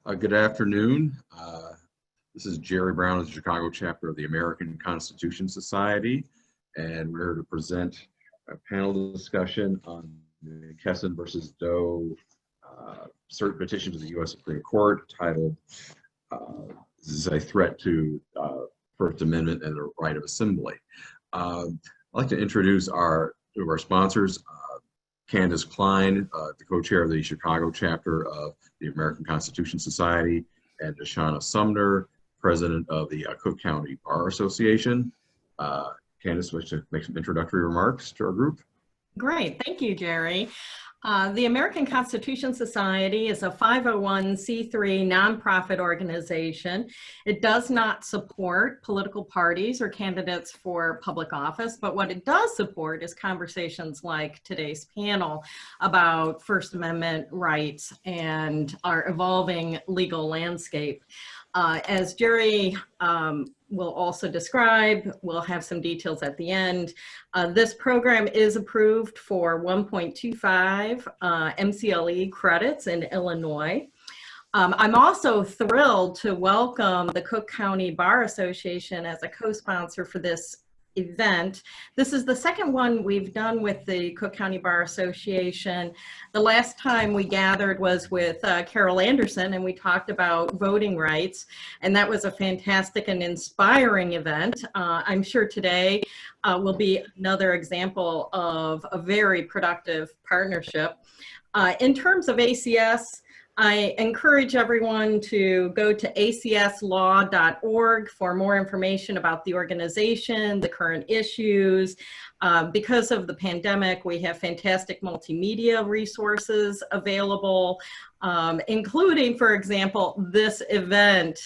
Good afternoon. This is Jerry Brown of the Chicago chapter of the American Constitution Society, and we're here to present a panel discussion on the McKesson versus Doe cert petition to the U.S. Supreme Court titled, "This is a threat to First Amendment and the right of assembly." I'd like to introduce two of our sponsors. Candice Kline, the co-chair of the Chicago chapter of the American Constitution Society, and Nyshana Sumner, president of the Cook County Bar Association. Candice, wish to make some introductory remarks to our group? Great, thank you, Jerry. The American Constitution Society is a 501c3 nonprofit organization. It does not support political parties or candidates for public office, but what it does support is conversations like today's panel about First Amendment rights and our evolving legal landscape. As Jerry will also describe, we'll have some details at the end. This program is approved for 1.25 MCLE credits in Illinois. I'm also thrilled to welcome the Cook County Bar Association as a co-sponsor for this event. This is the second one we've done with the Cook County Bar Association. The last time we gathered was with Carol Anderson, and we talked about voting rights, and that was a fantastic and inspiring event. I'm sure today will be another example of a very productive partnership. In terms of ACS, I encourage everyone to go to acslaw.org for more information about the organization, the current issues. Because of the pandemic, we have fantastic multimedia resources available, including, for example, this event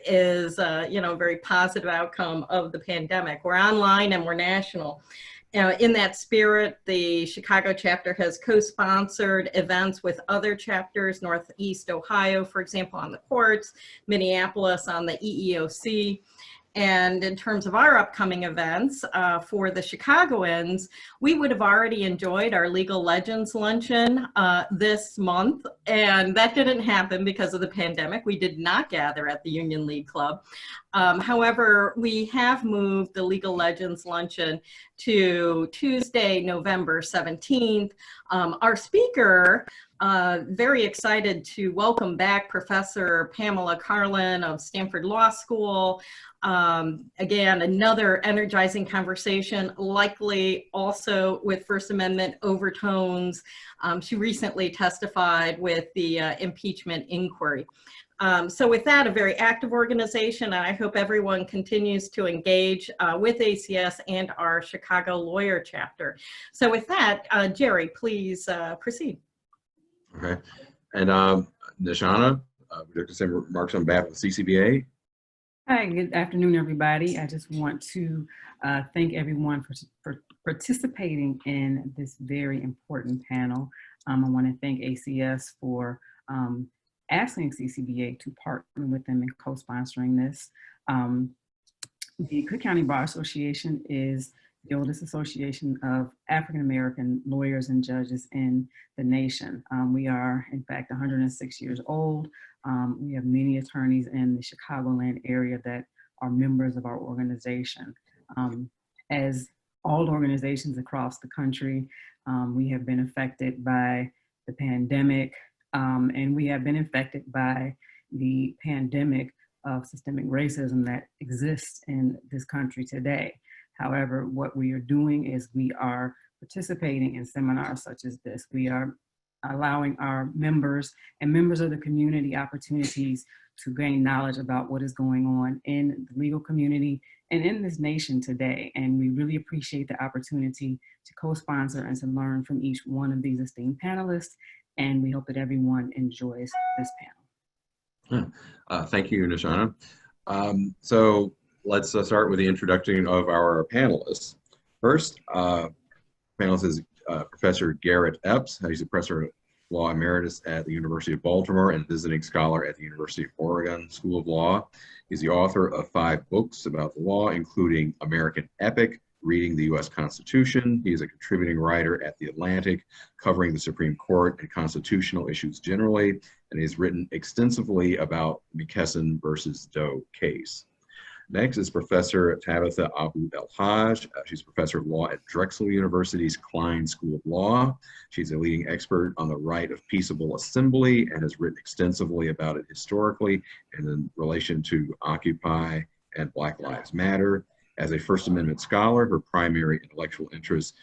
is a very positive outcome of the pandemic. We're online and we're national. In that spirit, the Chicago chapter has co-sponsored events with other chapters, Northeast Ohio, for example, on the courts, Minneapolis on the EEOC. And in terms of our upcoming events for the Chicagoans, we would have already enjoyed our Legal Legends Luncheon this month, and that didn't happen because of the pandemic. We did not gather at the Union League Club. However, we have moved the Legal Legends Luncheon to Tuesday, November 17th. Our speaker, very excited to welcome back Professor Pamela Karlan of Stanford Law School. Again, another energizing conversation, likely also with First Amendment overtones. She recently testified with the impeachment inquiry. So with that, a very active organization, and I hope everyone continues to engage with ACS and our Chicago lawyer chapter. So with that, Jerry, please proceed. Okay. And Nyshana, would you like to say remarks on behalf of the CCBA? Hi, good afternoon, everybody. I just want to thank everyone for participating in this very important panel. I want to thank ACS for asking CCBA to partner with them in co-sponsoring this. The Cook County Bar Association is the oldest association of African-American lawyers and judges in the nation. We are, in fact, 106 years old. We have many attorneys in the Chicagoland area that are members of our organization. As all organizations across the country, we have been affected by the pandemic, and we have been affected by the pandemic of systemic racism that exists in this country today. However, what we are doing is we are participating in seminars such as this. We are allowing our members and members of the community opportunities to gain knowledge about what is going on in the legal community and in this nation today. And we really appreciate the opportunity to co-sponsor and to learn from each one of these esteemed panelists. And we hope that everyone enjoys this panel. Thank you, Nyshana. So let's start with the introduction of our panelists. First, panelist is Professor Garrett Epps. He's a professor of law emeritus at the University of Baltimore and visiting scholar at the University of Oregon School of Law. He's the author of 5 books about the law, including American Epic, Reading the U.S. Constitution. He is a contributing writer at The Atlantic, covering the Supreme Court and constitutional issues generally, and he's written extensively about McKesson versus Doe case. Next is Professor Tabatha Abu El-Haj. She's professor of law at Drexel University's Kline School of Law. She's a leading expert on the right of peaceable assembly and has written extensively about it historically and in relation to Occupy and Black Lives Matter. As a First Amendment scholar, her primary intellectual interest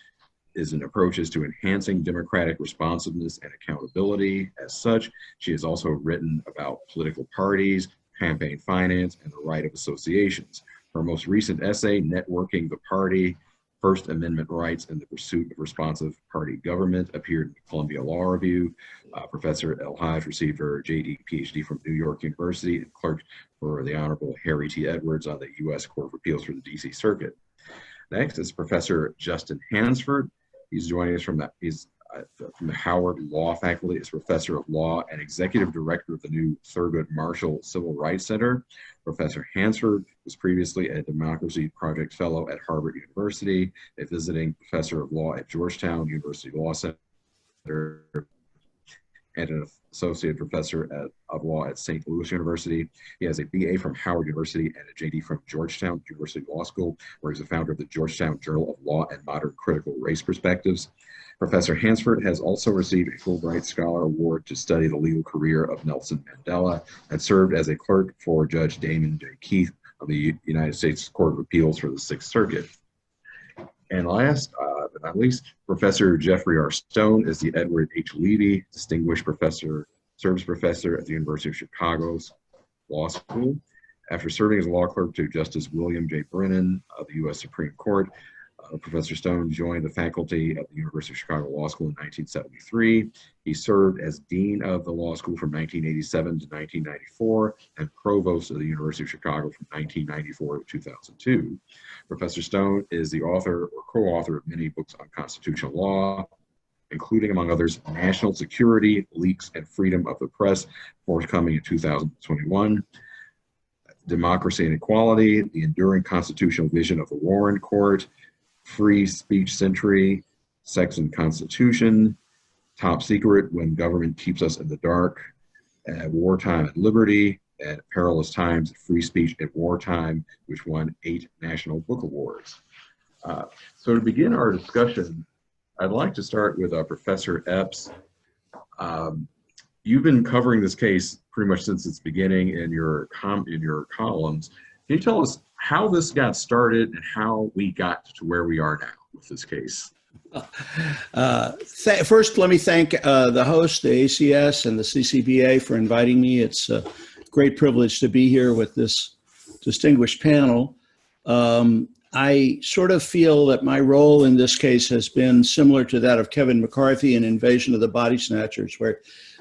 is in approaches to enhancing democratic responsiveness and accountability. As such, she has also written about political parties, campaign finance, and the right of associations. Her most recent essay, Networking the Party, First Amendment Rights in the Pursuit of Responsive Party Government, appeared in the Columbia Law Review. Professor El-Haj received her JD PhD from New York University and clerked for the Honorable Harry T. Edwards on the U.S. Court of Appeals for the D.C. Circuit. Next is Professor Justin Hansford. He's joining us from the Howard Law Faculty as Professor of Law and Executive Director of the new Thurgood Marshall Civil Rights Center. Professor Hansford was previously a Democracy Project Fellow at Harvard University, a visiting Professor of Law at Georgetown University Law Center, and an Associate Professor of Law at St. Louis University. He has a BA from Howard University and a JD from Georgetown University Law School, where he's a founder of the Georgetown Journal of Law and Modern Critical Race Perspectives. Professor Hansford has also received a Fulbright Scholar Award to study the legal career of Nelson Mandela and served as a clerk for Judge Damon J. Keith of the United States Court of Appeals for the Sixth Circuit. And last but not least, Professor Geoffrey R. Stone is the Edward H. Levy Distinguished Professor, Service Professor at the University of Chicago's Law School. After serving as a law clerk to Justice William J. Brennan of the U.S. Supreme Court, Professor Stone joined the faculty at the University of Chicago Law School in 1973. He served as Dean of the Law School from 1987 to 1994 and Provost of the University of Chicago from 1994 to 2002. Professor Stone is the author or co-author of many books on constitutional law, including, among others, National Security, Leaks, and Freedom of the Press, forthcoming in 2021. Democracy and Equality, The Enduring Constitutional Vision of the Warren Court, Free Speech Century, Sex and Constitution, Top Secret, When Government Keeps Us in the Dark, Wartime and Liberty, and Perilous Times, Free Speech at Wartime, which won 8 National Book Awards. So to begin our discussion, I'd like to start with Professor Epps. You've been covering this case pretty much since its beginning in your columns. Can you tell us how this got started and how we got to where we are now with this case? First, let me thank the host, the ACS and the CCBA for inviting me. It's a great privilege to be here with this distinguished panel. I sort of feel that my role in this case has been similar to that of Kevin McCarthy in Invasion of the Body Snatchers,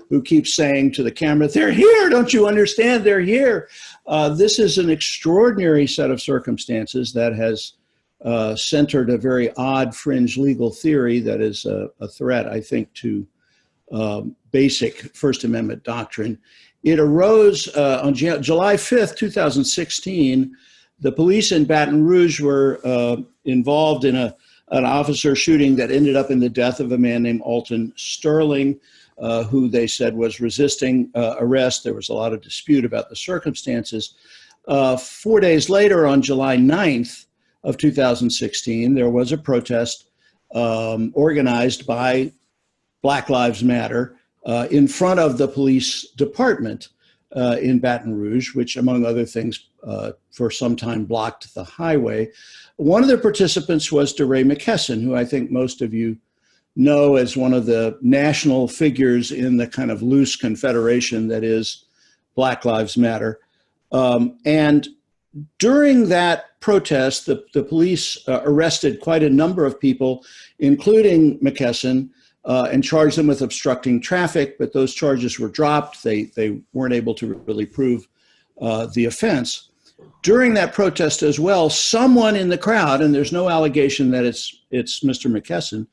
who keeps saying to the camera, "They're here, don't you understand? They're here." This is an extraordinary set of circumstances that has centered a very odd fringe legal theory that is a threat, I think, to basic First Amendment doctrine. It arose on July 5th, 2016. The police in Baton Rouge were involved in an officer shooting that ended up in the death of a man named Alton Sterling, who they said was resisting arrest. There was a lot of dispute about the circumstances. 4 days later, on July 9th of 2016, there was a protest organized by Black Lives Matter in front of the police department in Baton Rouge, which, among other things, for some time blocked the highway. One of the participants was DeRay McKesson, who I think most of you know as one of the national figures in the kind of loose confederation that is Black Lives Matter. And during that protest, the police arrested quite a number of people, including McKesson, and charged them with obstructing traffic, but those charges were dropped. They weren't able to really prove the offense. During that protest as well, someone in the crowd, and there's no allegation that it's Mr. McKesson,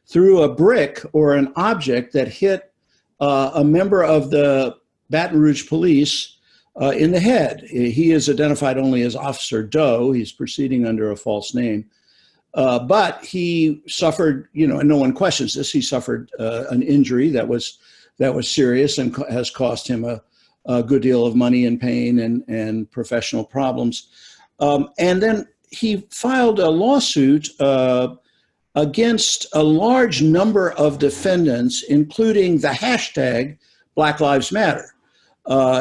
threw a brick or an object that hit a member of the Baton Rouge police in the head. He is identified only as Officer Doe. He's proceeding under a false name. But he suffered, and no one questions this, he suffered an injury that was serious and has cost him a good deal of money and pain and professional problems. And then he filed a lawsuit against a large number of defendants, including the hashtag Black Lives Matter,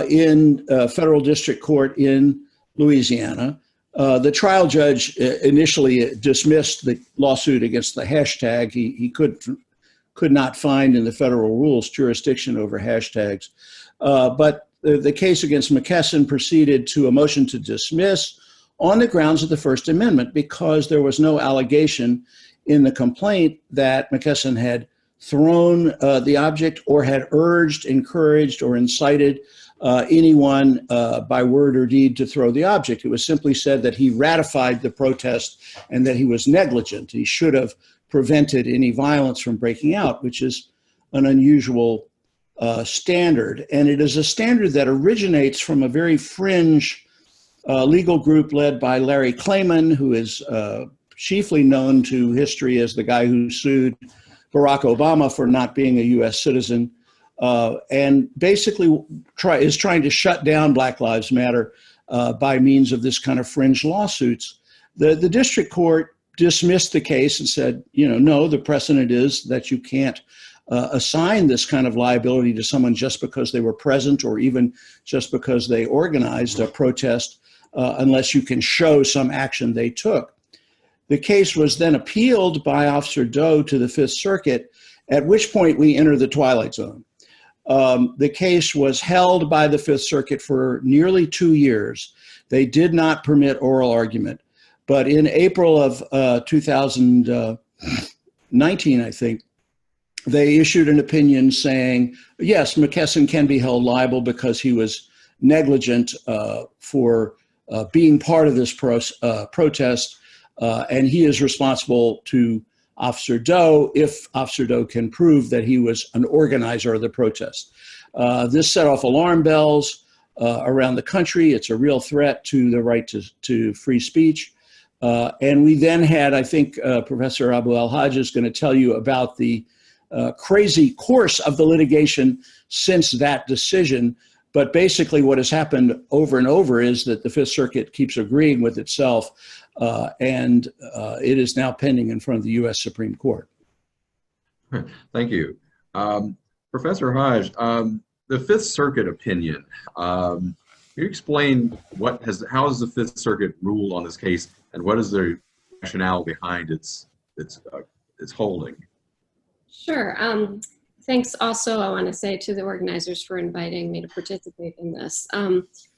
in federal district court in Louisiana. The trial judge initially dismissed the lawsuit against the hashtag. He could not find in the federal rules jurisdiction over hashtags. But the case against McKesson proceeded to a motion to dismiss on the grounds of the First Amendment, because there was no allegation in the complaint that McKesson had thrown the object or had urged, encouraged, or incited anyone by word or deed to throw the object. It was simply said that he ratified the protest and that he was negligent. He should have prevented any violence from breaking out, which is an unusual standard. And it is a standard that originates from a very fringe legal group led by Larry Klayman, who is chiefly known to history as the guy who sued Barack Obama for not being a U.S. citizen, and basically is trying to shut down Black Lives Matter by means of this kind of fringe lawsuits. The district court dismissed the case and said, no, the precedent is that you can't assign this kind of liability to someone just because they were present or even just because they organized a protest, unless you can show some action they took. The case was then appealed by Officer Doe to the Fifth Circuit, at which point we enter the twilight zone. The case was held by the Fifth Circuit for nearly 2 years. They did not permit oral argument. But in April of 2019, I think, they issued an opinion saying, yes, McKesson can be held liable because he was negligent for being part of this protest, and he is responsible to Officer Doe if Officer Doe can prove that he was an organizer of the protest. This set off alarm bells around the country. It's a real threat to the right to free speech. And we then had, I think Professor Abu El-Haj is going to tell you about the crazy course of the litigation since that decision. But basically what has happened over and over is that the Fifth Circuit keeps agreeing with itself, and it is now pending in front of the U.S. Supreme Court. Thank you. Professor Haj, the Fifth Circuit opinion, can you explain how has the Fifth Circuit ruled on this case, and what is the rationale behind its holding? Sure. Thanks also, I want to say, to the organizers for inviting me to participate in this.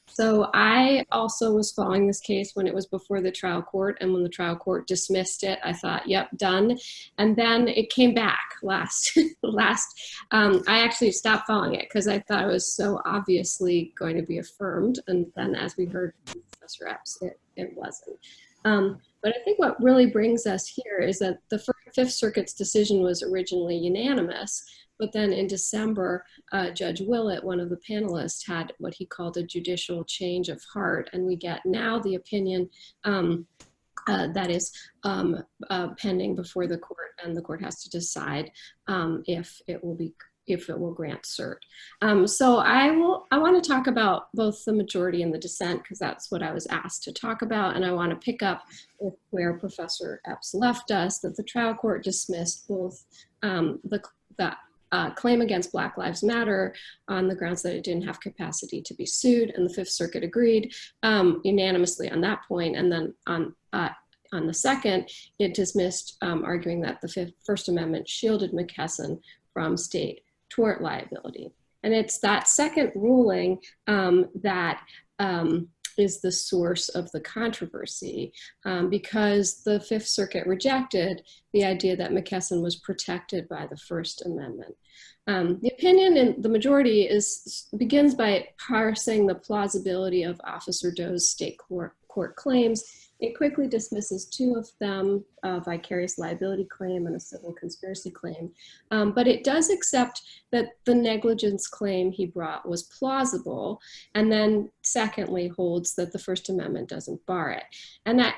So I also was following this case when it was before the trial court, and when the trial court dismissed it, I thought, yep, done. And then it came back I actually stopped following it because I thought it was so obviously going to be affirmed. And then as we heard from Professor Epps, it wasn't. But I think what really brings us here is that the Fifth Circuit's decision was originally unanimous, but then in December, Judge Willett, one of the panelists, had what he called a judicial change of heart, and we get now the opinion that is pending before the court, and the court has to decide if it will grant cert. So I want to talk about both the majority and the dissent, because that's what I was asked to talk about, and I want to pick up with where Professor Epps left us, that the trial court dismissed both the claim against Black Lives Matter on the grounds that it didn't have capacity to be sued, and the Fifth Circuit agreed unanimously on that point, and then on the second, it dismissed, arguing that the First Amendment shielded McKesson from state tort liability. And it's that second ruling that is the source of the controversy, because the Fifth Circuit rejected the idea that McKesson was protected by the First Amendment. The opinion in the majority begins by parsing the plausibility of Officer Doe's state court claims. It quickly dismisses two of them, a vicarious liability claim and a civil conspiracy claim. But it does accept that the negligence claim he brought was plausible, and then secondly holds that the First Amendment doesn't bar it. And that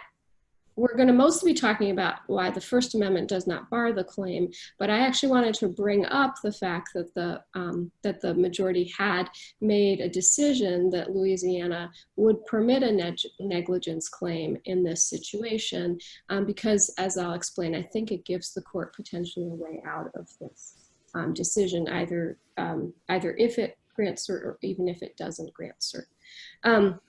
we're going to mostly be talking about why the First Amendment does not bar the claim, but I actually wanted to bring up the fact that the majority had made a decision that Louisiana would permit a negligence claim in this situation, because, as I'll explain, I think it gives the court potentially a way out of this decision, either if it grants cert or even if it doesn't grant cert.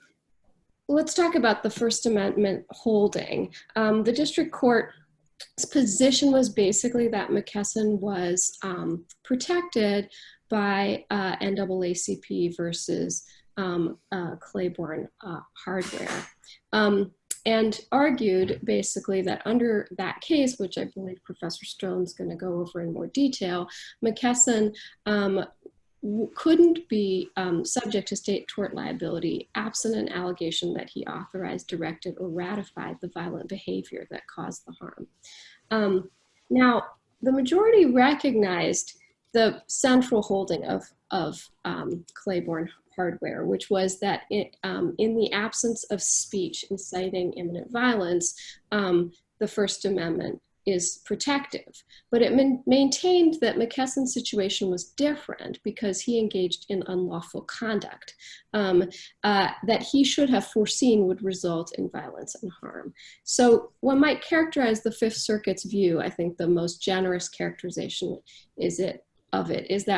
Let's talk about the First Amendment holding. The district court's position was basically that McKesson was protected by NAACP versus Claiborne hardware, and argued basically that under that case, which I believe Professor Stone's going to go over in more detail, McKesson couldn't be subject to state tort liability absent an allegation that he authorized, directed, or ratified the violent behavior that caused the harm. Now, the majority recognized the central holding of Claiborne hardware, which was that in the absence of speech inciting imminent violence, the First Amendment is protective. But it maintained that McKesson's situation was different because he engaged in unlawful conduct that he should have foreseen would result in violence and harm. So one might characterize the Fifth Circuit's view, I think the most generous characterization is that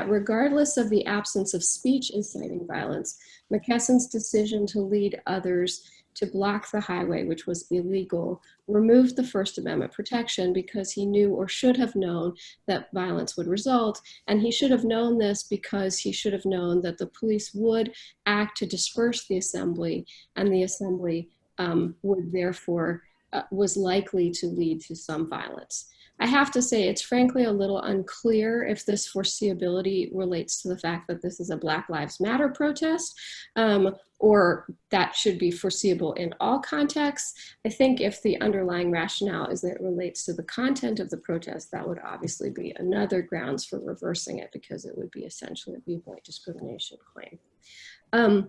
regardless of the absence of speech inciting violence, McKesson's decision to lead others to block the highway, which was illegal, removed the First Amendment protection because he knew or should have known that violence would result. And he should have known this because he should have known that the police would act to disperse the assembly, and the assembly would therefore was likely to lead to some violence. I have to say, it's frankly a little unclear if this foreseeability relates to the fact that this is a Black Lives Matter protest, or that should be foreseeable in all contexts. I think if the underlying rationale is that it relates to the content of the protest, that would obviously be another grounds for reversing it, because it would be essentially a viewpoint discrimination claim.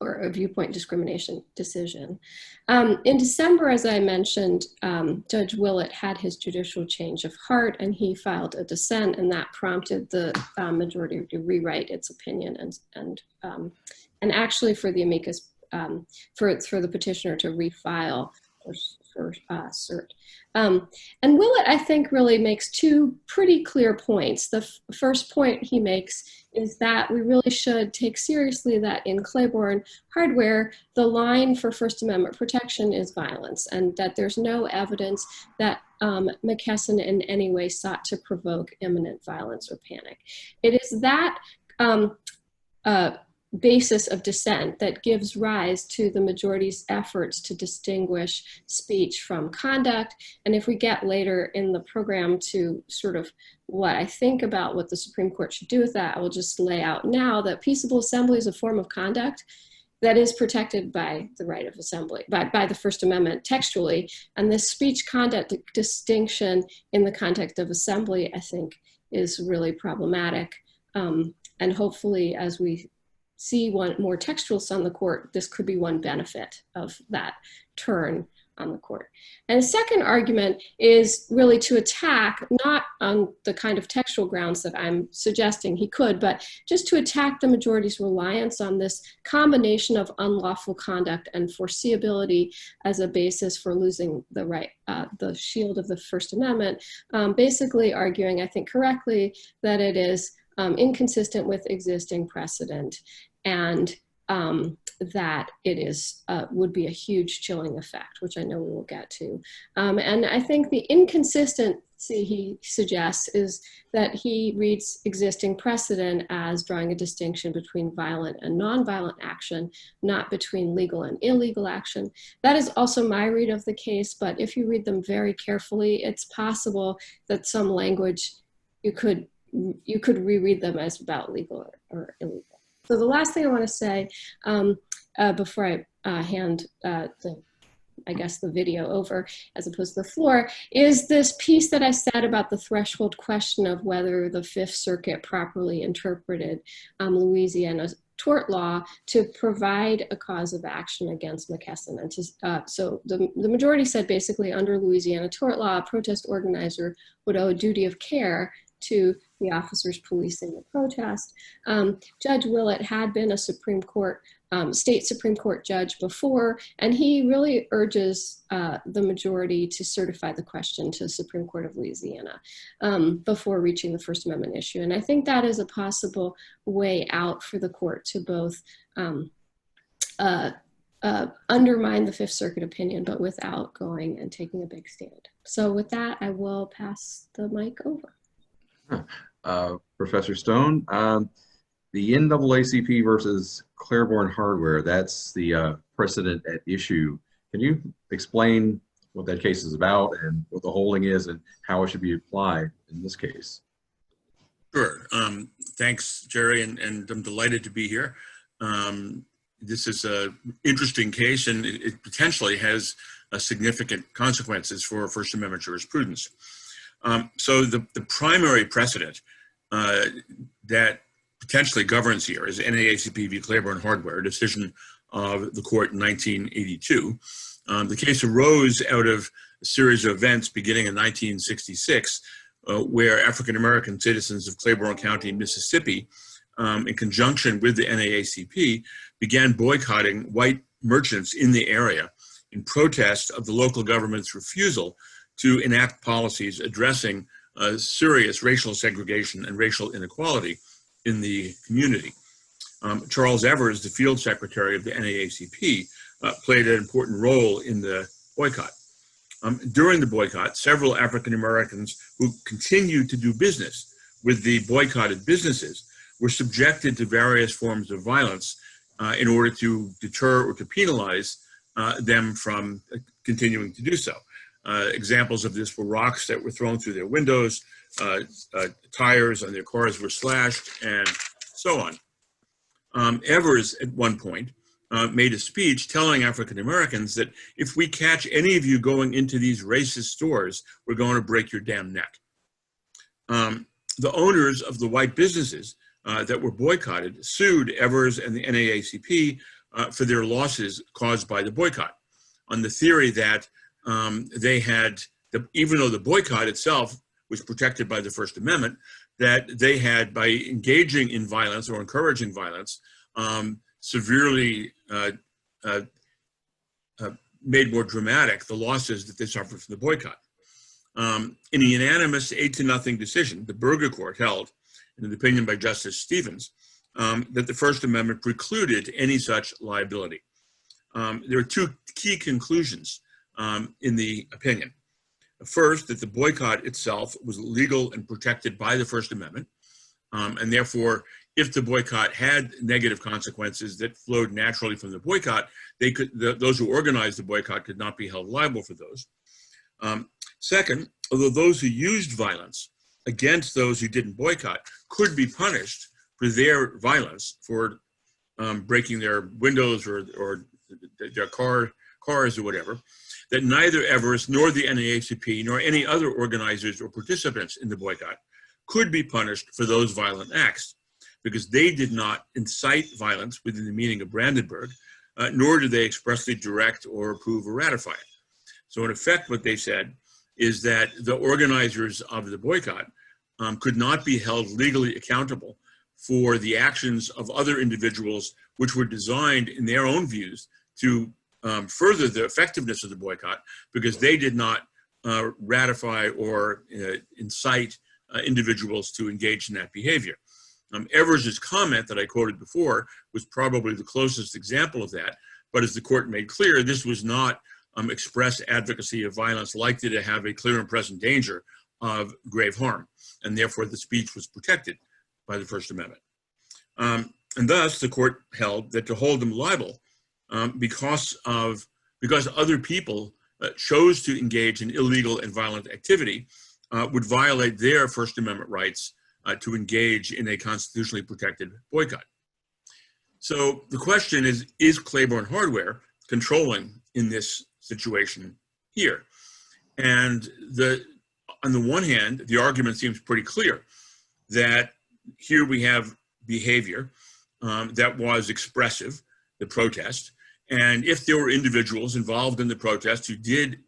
Or a viewpoint discrimination decision. In December, as I mentioned, Judge Willett had his judicial change of heart, and he filed a dissent, and that prompted the majority to rewrite its opinion and actually for the amicus, for the petitioner to refile for cert. And Willett, I think, really makes two pretty clear points. The first point he makes is that we really should take seriously that in Claiborne hardware, the line for First Amendment protection is violence, and that there's no evidence that McKesson in any way sought to provoke imminent violence or panic. It is that basis of dissent that gives rise to the majority's efforts to distinguish speech from conduct. And if we get later in the program to sort of what I think about what the Supreme Court should do with that, I will just lay out now that peaceable assembly is a form of conduct that is protected by the right of assembly, by the First Amendment textually. And this speech conduct distinction in the context of assembly, I think, is really problematic. And hopefully, as we see one more textualists on the court, this could be one benefit of that turn on the court. And the second argument is really to attack, not on the kind of textual grounds that I'm suggesting he could, but just to attack the majority's reliance on this combination of unlawful conduct and foreseeability as a basis for losing the right, the shield of the First Amendment, basically arguing, I think correctly, that it is inconsistent with existing precedent, and that it is would be a huge chilling effect, which I know we will get to. And I think the inconsistency he suggests is that he reads existing precedent as drawing a distinction between violent and nonviolent action, not between legal and illegal action. That is also my read of the case, but if you read them very carefully, it's possible that some language you could reread them as about legal or illegal. So the last thing I want to say before I hand the video over as opposed to the floor is this piece that I said about the threshold question of whether the Fifth Circuit properly interpreted Louisiana's tort law to provide a cause of action against McKesson. And so the majority said basically under Louisiana tort law, a protest organizer would owe a duty of care to the officers policing the protest. Judge Willett had been a state Supreme Court judge before, and he really urges the majority to certify the question to the Supreme Court of Louisiana before reaching the First Amendment issue. And I think that is a possible way out for the court to both undermine the Fifth Circuit opinion, but without going and taking a big stand. So with that, I will pass the mic over. Professor Stone, the NAACP versus Claiborne Hardware, that's the precedent at issue. Can you explain what that case is about and what the holding is and how it should be applied in this case? Sure. Thanks, Jerry, and I'm delighted to be here. This is an interesting case, and it potentially has significant consequences for First Amendment jurisprudence. So the primary precedent that potentially governs here is NAACP v. Claiborne Hardware, a decision of the court in 1982. The case arose out of a series of events beginning in 1966, where African-American citizens of Claiborne County, Mississippi, in conjunction with the NAACP, began boycotting white merchants in the area in protest of the local government's refusal to enact policies addressing serious racial segregation and racial inequality in the community. Charles Evers, the field secretary of the NAACP, played an important role in the boycott. During the boycott, several African Americans who continued to do business with the boycotted businesses were subjected to various forms of violence in order to deter or to penalize them from continuing to do so. Examples of this were rocks that were thrown through their windows, tires on their cars were slashed, and so on. Evers, at one point, made a speech telling African Americans that if we catch any of you going into these racist stores, we're going to break your damn neck. The owners of the white businesses that were boycotted sued Evers and the NAACP for their losses caused by the boycott, on the theory that they had, even though the boycott itself was protected by the First Amendment, that they had, by engaging in violence or encouraging violence, severely made more dramatic the losses that they suffered from the boycott. In a unanimous 8-0 decision, the Berger Court held, in an opinion by Justice Stevens, that the First Amendment precluded any such liability. There are two key conclusions in the opinion. First, that the boycott itself was legal and protected by the First Amendment, and therefore, if the boycott had negative consequences that flowed naturally from the boycott, those who organized the boycott could not be held liable for those. Second, although those who used violence against those who didn't boycott could be punished for their violence, for breaking their windows or their cars or whatever, that neither Evers nor the NAACP nor any other organizers or participants in the boycott could be punished for those violent acts, because they did not incite violence within the meaning of Brandenburg, nor did they expressly direct or approve or ratify it. So in effect, what they said is that the organizers of the boycott could not be held legally accountable for the actions of other individuals which were designed in their own views to further the effectiveness of the boycott, because they did not ratify or incite individuals to engage in that behavior. Evers' comment that I quoted before was probably the closest example of that, but as the court made clear, this was not express advocacy of violence likely to have a clear and present danger of grave harm, and therefore the speech was protected by the First Amendment. And thus, the court held that to hold them liable because other people chose to engage in illegal and violent activity would violate their First Amendment rights to engage in a constitutionally protected boycott. So the question is Claiborne Hardware controlling in this situation here? And on the one hand, the argument seems pretty clear that here we have behavior that was expressive, the protest. And if there were individuals involved in the protest who did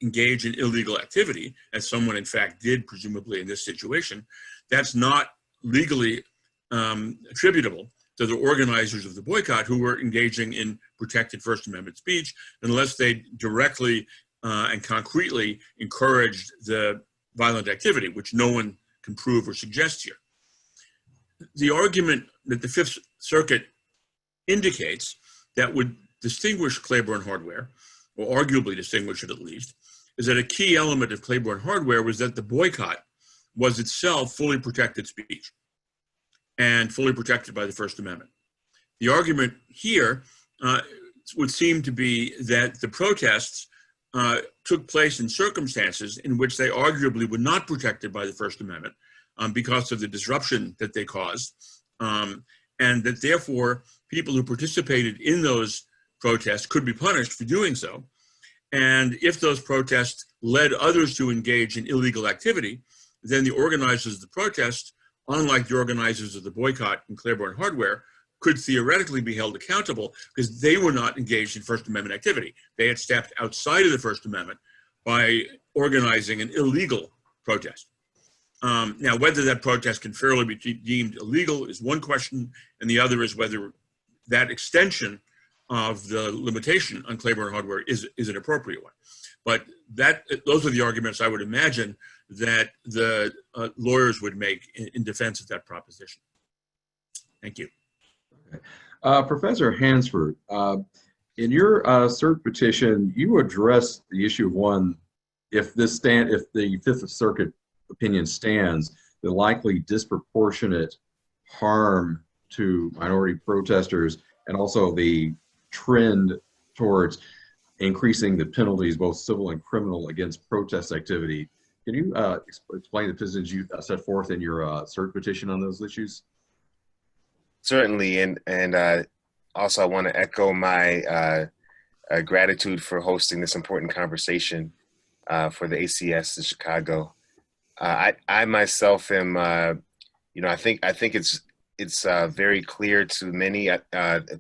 engage in illegal activity, as someone in fact did, presumably in this situation, that's not legally attributable to the organizers of the boycott who were engaging in protected First Amendment speech, unless they directly and concretely encouraged the violent activity, which no one can prove or suggest here. The argument that the Fifth Circuit indicates that would distinguish Claiborne Hardware, or arguably distinguish it at least, is that a key element of Claiborne Hardware was that the boycott was itself fully protected speech and fully protected by the First Amendment. The argument here would seem to be that the protests took place in circumstances in which they arguably were not protected by the First Amendment because of the disruption that they caused, and that therefore people who participated in those protests could be punished for doing so. And if those protests led others to engage in illegal activity, then the organizers of the protest, unlike the organizers of the boycott in Claiborne Hardware, could theoretically be held accountable because they were not engaged in First Amendment activity. They had stepped outside of the First Amendment by organizing an illegal protest. Now, whether that protest can fairly be deemed illegal is one question, and the other is whether that extension of the limitation on Claiborne Hardware is an appropriate one. But those are the arguments I would imagine that the lawyers would make in defense of that proposition. Thank you. Okay. Professor Hansford, in your cert petition, you addressed the issue of one, if the Fifth Circuit opinion stands, the likely disproportionate harm to minority protesters, and also the trend towards increasing the penalties, both civil and criminal, against protest activity. Can you explain the positions you set forth in your cert petition on those issues? Certainly, and also I want to echo my gratitude for hosting this important conversation for the ACS in Chicago. I myself am, I think it's very clear to many. A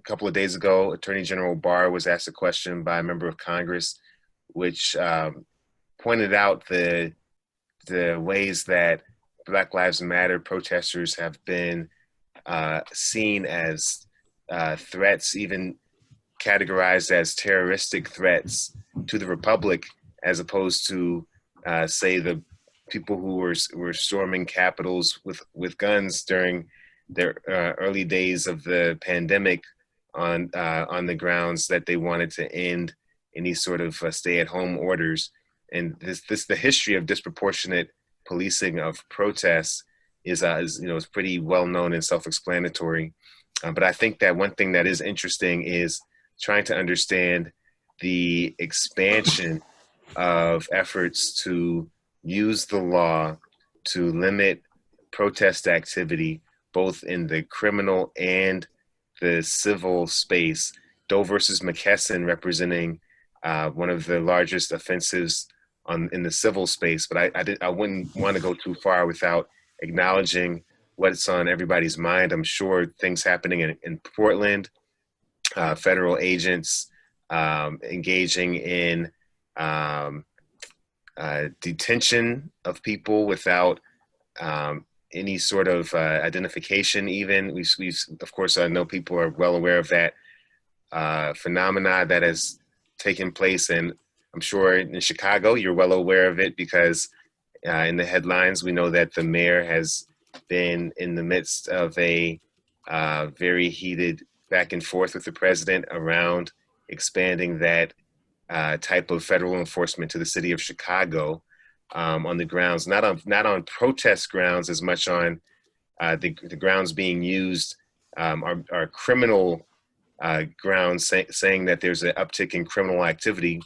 couple of days ago, Attorney General Barr was asked a question by a member of Congress, which pointed out the ways that Black Lives Matter protesters have been seen as threats, even categorized as terroristic threats to the Republic, as opposed to, say, the people who were storming capitals with guns during their early days of the pandemic on the grounds that they wanted to end any sort of stay-at-home orders. And the history of disproportionate policing of protests is pretty well known and self-explanatory. But I think that one thing that is interesting is trying to understand the expansion of efforts to use the law to limit protest activity, both in the criminal and the civil space. Doe versus McKesson representing one of the largest offensives in the civil space, but I wouldn't want to go too far without acknowledging what's on everybody's mind. I'm sure things happening in Portland, federal agents engaging in detention of people without any sort of identification even. We of course, I know people are well aware of that phenomena that has taken place, and I'm sure in Chicago, you're well aware of it because in the headlines, we know that the mayor has been in the midst of a very heated back and forth with the president around expanding that type of federal enforcement to the city of Chicago on the grounds, not on protest grounds as much on the grounds being used are criminal grounds, saying that there's an uptick in criminal activity.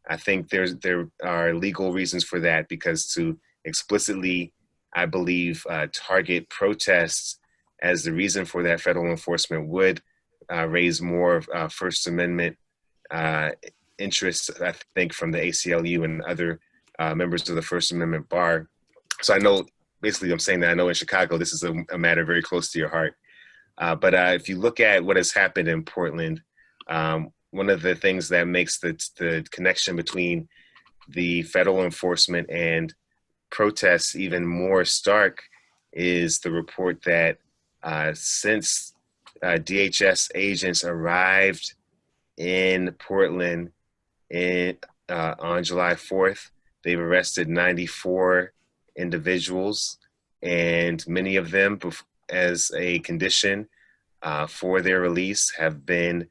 I think there are legal reasons for that, because to explicitly, I believe, target protests as the reason for that federal enforcement would raise more First Amendment interests, I think, from the ACLU and other members of the First Amendment bar. So I know, basically I'm saying that I know in Chicago, this is a matter very close to your heart. But if you look at what has happened in Portland, one of the things that makes the connection between the federal enforcement and protests even more stark is the report that since DHS agents arrived in Portland on July 4th, they've arrested 94 individuals, and many of them, as a condition for their release, have been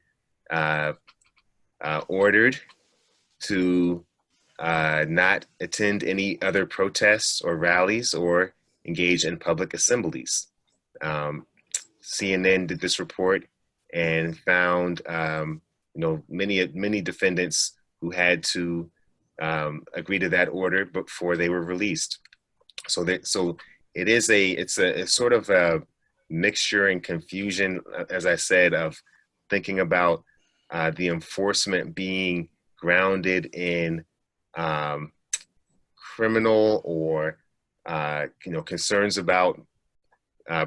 ordered to not attend any other protests or rallies or engage in public assemblies. CNN did this report and found, many defendants who had to agree to that order before they were released. So it's a sort of a mixture and confusion, as I said, of thinking about the enforcement being grounded in criminal or concerns about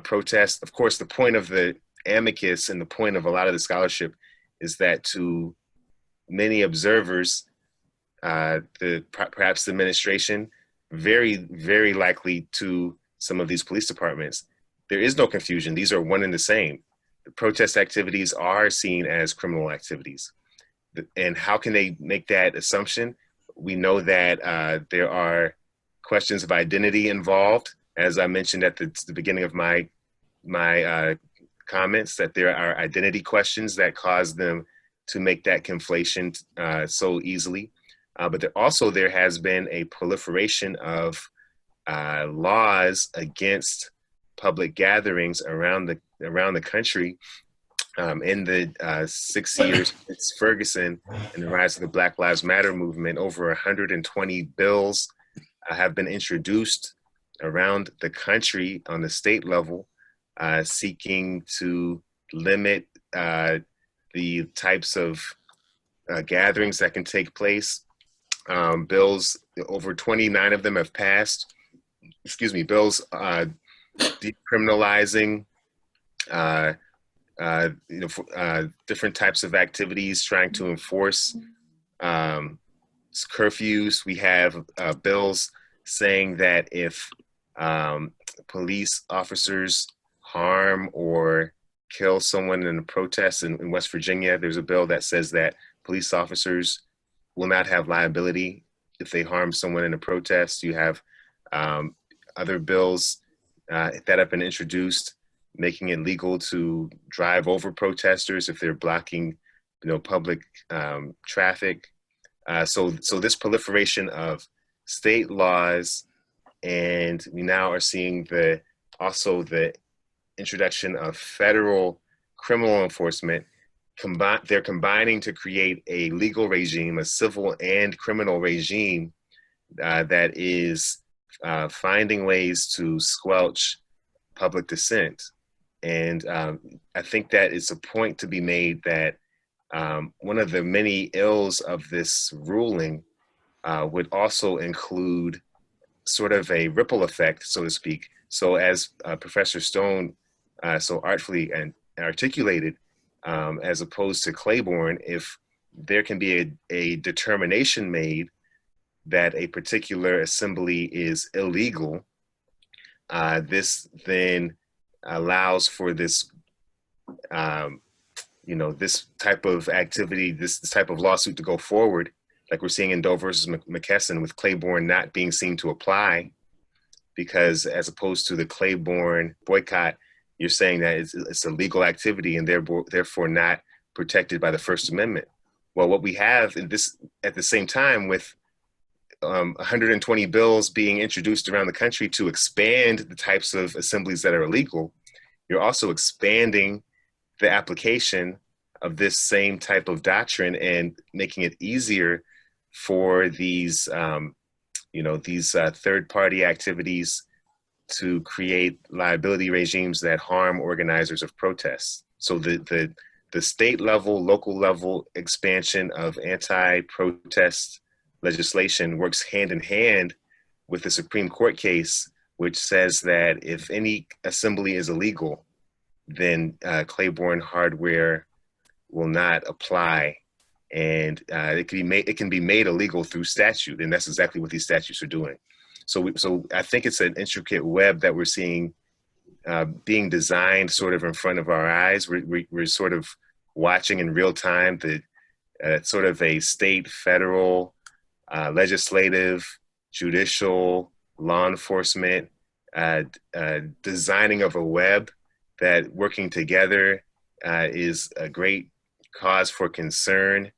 protests. Of course, the point of the amicus and the point of a lot of the scholarship is that to many observers, perhaps the administration, very, very likely to some of these police departments, there is no confusion. These are one and the same. The protest activities are seen as criminal activities. And how can they make that assumption? We know that there are questions of identity involved. As I mentioned at the beginning of my comments, that there are identity questions that cause them to make that conflation so easily. But there has been a proliferation of laws against public gatherings around the country. In the 6 years since Ferguson and the rise of the Black Lives Matter movement, over 120 bills have been introduced around the country on the state level, seeking to limit the types of gatherings that can take place. Bills, over 29 of them have passed. Bills decriminalizing different types of activities, trying to enforce curfews. We have bills saying that if police officers harm or kill someone in a protest in West Virginia, there's a bill that says that police officers will not have liability if they harm someone in a protest. You have other bills that have been introduced making it legal to drive over protesters if they're blocking, public traffic. So this proliferation of state laws, and we now are seeing also the introduction of federal criminal enforcement. They're combining to create a legal regime, a civil and criminal regime that is finding ways to squelch public dissent. And I think that it's a point to be made that one of the many ills of this ruling would also include sort of a ripple effect, so to speak. So as Professor Stone so artfully and articulated, as opposed to Claiborne, if there can be a determination made that a particular assembly is illegal, this then allows for this, this type of activity, this type of lawsuit to go forward, like we're seeing in Doe versus McKesson, with Claiborne not being seen to apply, because as opposed to the Claiborne boycott, you're saying that it's a legal activity and therefore not protected by the First Amendment. Well, what we have in this at the same time with 120 bills being introduced around the country to expand the types of assemblies that are illegal, you're also expanding the application of this same type of doctrine and making it easier for these, third-party activities to create liability regimes that harm organizers of protests. So the state level, local level expansion of anti-protest legislation works hand in hand with the Supreme Court case, which says that if any assembly is illegal, then Claiborne hardware will not apply, and it can be made illegal through statute, and that's exactly what these statutes are doing. So I think it's an intricate web that we're seeing being designed sort of in front of our eyes. We're sort of watching in real time the sort of a state, federal, legislative, judicial, law enforcement designing of a web that working together is a great cause for concern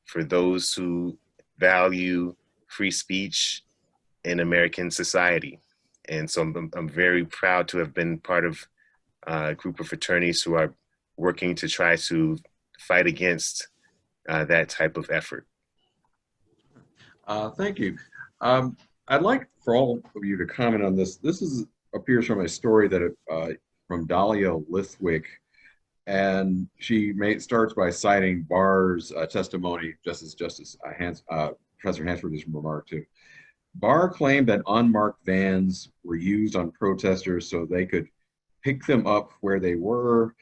for those who value free speech in American society. And so I'm very proud to have been part of a group of attorneys who are working to try to fight against that type of effort. Thank you. I'd like for all of you to comment on this. This appears from a story that from Dahlia Lithwick, and she starts by citing Barr's testimony, Professor Hansford is remarked to. Barr claimed that unmarked vans were used on protesters so they could pick them up where they were,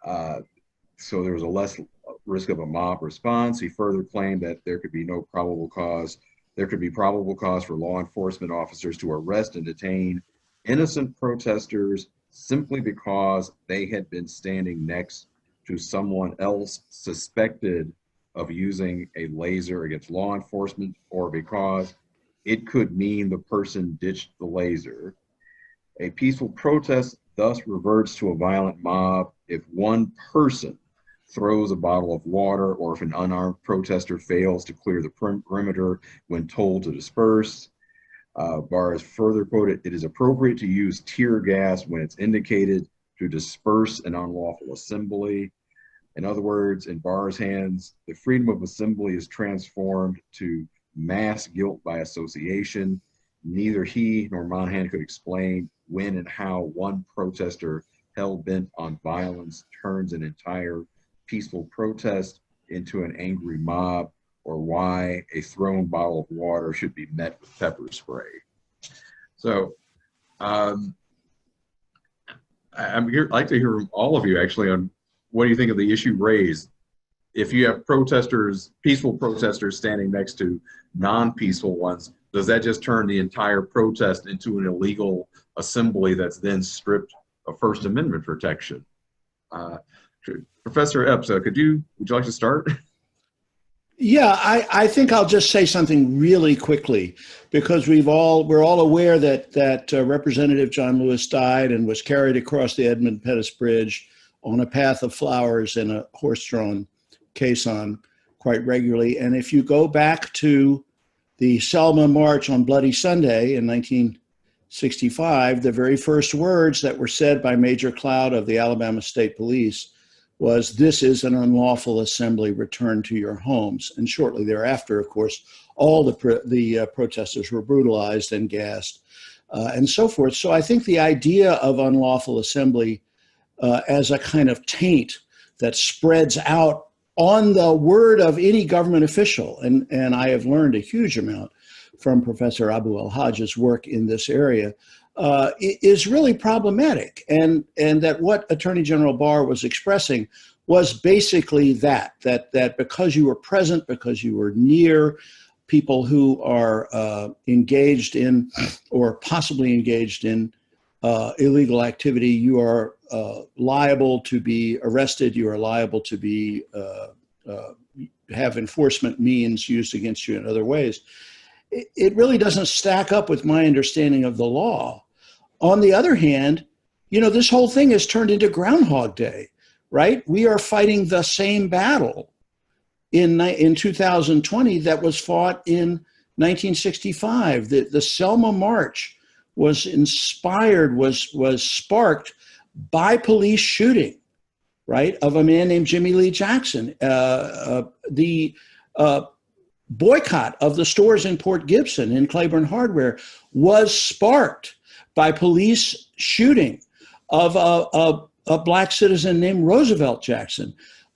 so there was a less risk of a mob response. He further claimed that there could be probable cause for law enforcement officers to arrest and detain innocent protesters simply because they had been standing next to someone else suspected of using a laser against law enforcement, or because it could mean the person ditched the laser. A peaceful protest thus reverts to a violent mob if one person throws a bottle of water, or if an unarmed protester fails to clear the perimeter when told to disperse. Barr is further quoted, "It is appropriate to use tear gas when it's indicated to disperse an unlawful assembly." In other words, in Barr's hands, the freedom of assembly is transformed to mass guilt by association. Neither he nor Monahan could explain when and how one protester hell-bent on violence turns an entire peaceful protest into an angry mob, or why a thrown bottle of water should be met with pepper spray. So I'd like to hear from all of you actually on what do you think of the issue raised. If you have protesters, peaceful protesters standing next to non-peaceful ones, does that just turn the entire protest into an illegal assembly that's then stripped of First Amendment protection? Professor Epps, would you like to start? Yeah, I think I'll just say something really quickly, because we're all aware that Representative John Lewis died and was carried across the Edmund Pettus Bridge on a path of flowers in a horse-drawn caisson quite regularly. And if you go back to the Selma March on Bloody Sunday in 1965, the very first words that were said by Major Cloud of the Alabama State Police was, "This is an unlawful assembly, return to your homes." And shortly thereafter, of course, all the protesters were brutalized and gassed and so forth. So I think the idea of unlawful assembly as a kind of taint that spreads out on the word of any government official, and I have learned a huge amount from Professor Abu El-Haj's work in this area, is really problematic. And that what Attorney General Barr was expressing was basically that because you were present, because you were near people who are engaged in or possibly engaged in illegal activity, you are liable to be arrested, you are liable to be have enforcement means used against you in other ways. It really doesn't stack up with my understanding of the law. On the other hand, this whole thing has turned into Groundhog Day, right? We are fighting the same battle in 2020 that was fought in 1965. The Selma March was inspired, was sparked by police shooting, right, of a man named Jimmy Lee Jackson. The boycott of the stores in Port Gibson in Claiborne Hardware was sparked by police shooting of a black citizen named Roosevelt Jackson.